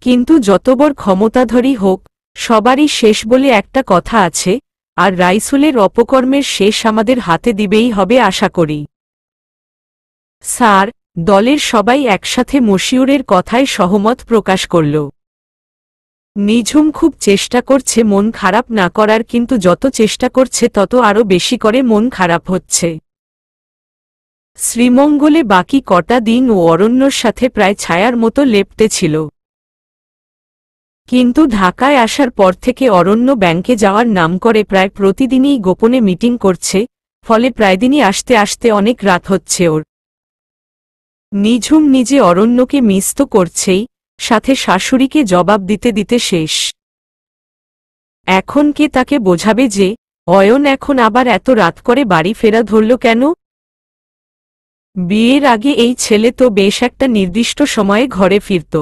কিন্তু যত বড় ক্ষমতাধরই হোক, সবারই শেষ বলে একটা কথা আছে, আর রাইসুলের অপকর্মের শেষ আমাদের হাতে দিবেই হবে আশা করি। স্যার, দলের সবাই একসাথে মশিউরের কথায় সহমত প্রকাশ করল। নিঝুম খুব চেষ্টা করছে মন খারাপ না করার, কিন্তু যত চেষ্টা করছে তত আরও বেশি করে মন খারাপ হচ্ছে। শ্রীমঙ্গলে বাকি কটা দিন ও অরণ্যর সাথে প্রায় ছায়ার মতো লেপ্টে ছিল। কিন্তু ঢাকায় আসার পর থেকে অরণ্য ব্যাংকে যাওয়ার নাম করে প্রায় প্রতিদিনই গোপনে মিটিং করছে, ফলে প্রায় দিনই আসতে আসতে অনেক রাত হচ্ছে ওর। নিঝুম নিজে অরণ্যকে মিস তো করছেই, সাথে শাশুড়িকে জবাব দিতে দিতে শেষ। এখন কে তাকে বোঝাবে যে অয়ন এখন আবার এত রাত করে বাড়ি ফেরা ধরল কেন? বিয়ের আগে এই ছেলে তো বেশ একটা নির্দিষ্ট সময়ে ঘরে ফিরত।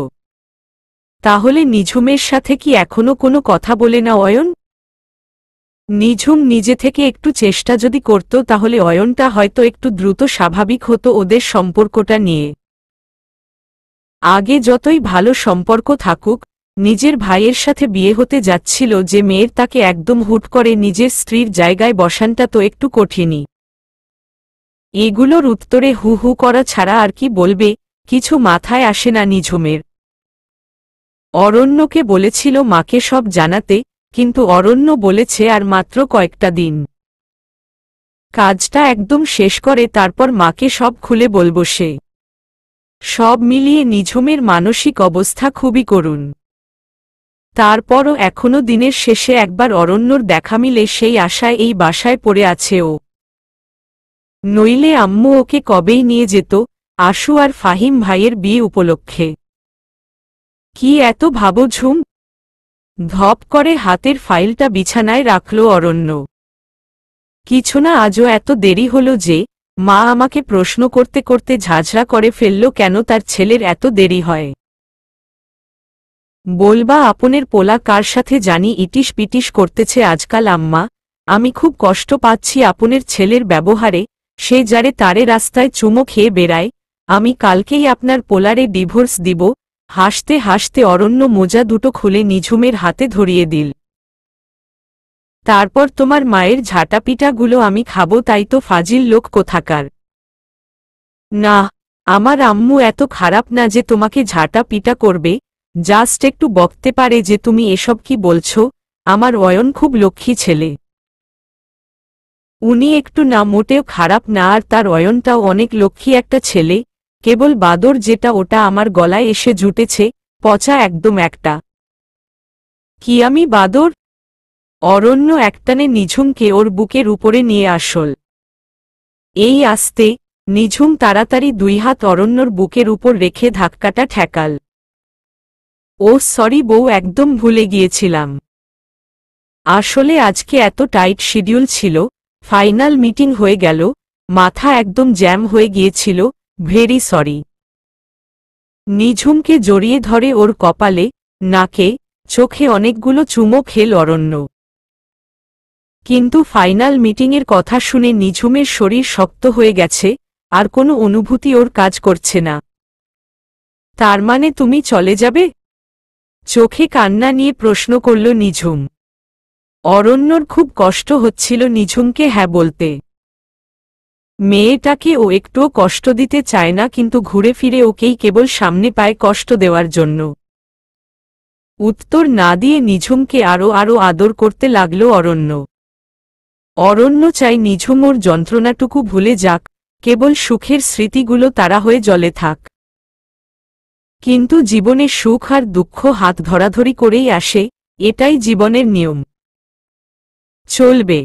তাহলে নিঝুমের সাথে কি এখনো কোনো কথা বলে না অয়ন? নিঝুম নিজে থেকে একটু চেষ্টা যদি করত তাহলে অয়নটা হয়তো একটু দ্রুত স্বাভাবিক হতো ওদের সম্পর্কটা নিয়ে। আগে যতই ভালো সম্পর্ক থাকুক, নিজের ভাইয়ের সাথে বিয়ে হতে যাচ্ছিল যে মেয়ের, তাকে একদম হুট করে নিজের স্ত্রীর জায়গায় বসানটা তো একটু কঠিনই। এগুলোর উত্তরে হু হু করা ছাড়া আর কি বলবে, কিছু মাথায় আসে না নিঝুমের। অরণ্যকে বলেছিল মাকে সব জানাতে, কিন্তু অরণ্য বলেছে আর মাত্র কয়েকটা দিন কাজটা একদম শেষ করে তারপর মাকে সব খুলে বলবো সে। সব মিলিয়ে নিঝুমের মানসিক অবস্থা খুবই করুণ। তারপরও এখনো দিনের শেষে একবার অরণ্যর দেখা মিলে সেই আশায় এই বাসায় পড়ে আছে ও। নইলে আম্মু ওকে কবেই নিয়ে যেত আশু আর ফাহিম ভাইয়ের বিয়ে উপলক্ষে। কি এত ভাবো ঝুম? ধপ করে হাতের ফাইলটা বিছানায় রাখল অরণ্য। কিছু না, আজও এত দেরি হলো যে মা আমাকে প্রশ্ন করতে করতে ঝাঁঝরা করে ফেলল কেন তার ছেলের এত দেরি হয়। বলবা আপনের পোলা কার সাথে জানি ইটিস পিটিস করতেছে আজকাল আম্মা, আমি খুব কষ্ট পাচ্ছি আপনের ছেলের ব্যবহারে, সে যারে তারে রাস্তায় চুমো খেয়ে বেড়ায়, আমি কালকেই আপনার পোলারে ডিভোর্স দিব। হাসতে হাসতে অরণ্য মোজা দুটো খুলে নিঝুমের হাতে ধরিয়ে দিল। তারপর তোমার মায়ের ঝাঁটাপিটাগুলো আমি খাবো, তাই তো ফাজিল লোক কোথাকার। না, আমার আম্মু এত খারাপ না যে তোমাকে ঝাঁটা পিটা করবে, জাস্ট একটু বকতে পারে যে তুমি এসব কি বলছো। আমার অয়ন খুব লক্ষ্মী ছেলে। উনি একটু না মোটেও খারাপ না, আর তার অয়নটাও অনেক লক্ষ্মী একটা ছেলে, কেবল বাদর যেটা ওটা আমার গলায় এসে জুটেছে, পচা একদম একটা। কি আমি বাদর? অরণ্য একটানে নিঝুমকে ওর বুকের উপরে নিয়ে আসল। এই আস্তে নিঝুম তাড়াতাড়ি দুই হাত অরণ্যর বুকের উপর রেখে ধাক্কাটা ঠেকাল। ও সরি বউ, একদম ভুলে গিয়েছিলাম। আসলে আজকে এত টাইট শিডিউল ছিল, ফাইনাল মিটিং হয়ে গেল, মাথা একদম জ্যাম হয়ে গিয়েছিল, ভেরি সরি। নিঝুমকে জড়িয়ে ধরে ওর কপালে, নাকে, চোখে অনেকগুলো চুমো খেল অরণ্য। কিন্তু ফাইনাল মিটিংয়ের কথা শুনে নিঝুমের শরীর শক্ত হয়ে গেছে, আর কোনো অনুভূতি ওর কাজ করছে না। তার মানে তুমি চলে যাবে? চোখে কান্না নিয়ে প্রশ্ন করল নিঝুম। অরণ্যর খুব কষ্ট হচ্ছিল নিঝুমকে হ্যাঁ বলতে। মেয়েটাকে ও একটুও কষ্ট দিতে চায় না, কিন্তু ঘুরে ফিরে ওকেই কেবল সামনে পায় কষ্ট দেওয়ার জন্য। উত্তর না দিয়ে নিঝুমকে আরও আদর করতে লাগল অরণ্য। অরণ্য চাই নিঝুম ওর যন্ত্রণাটুকু ভুলে যাক, কেবল সুখের স্মৃতিগুলো তারা হয়ে জ্বলে থাক। কিন্তু জীবনে সুখ আর দুঃখ হাত ধরাধরি করেই আসে, এটাই জীবনের নিয়ম। চলবে।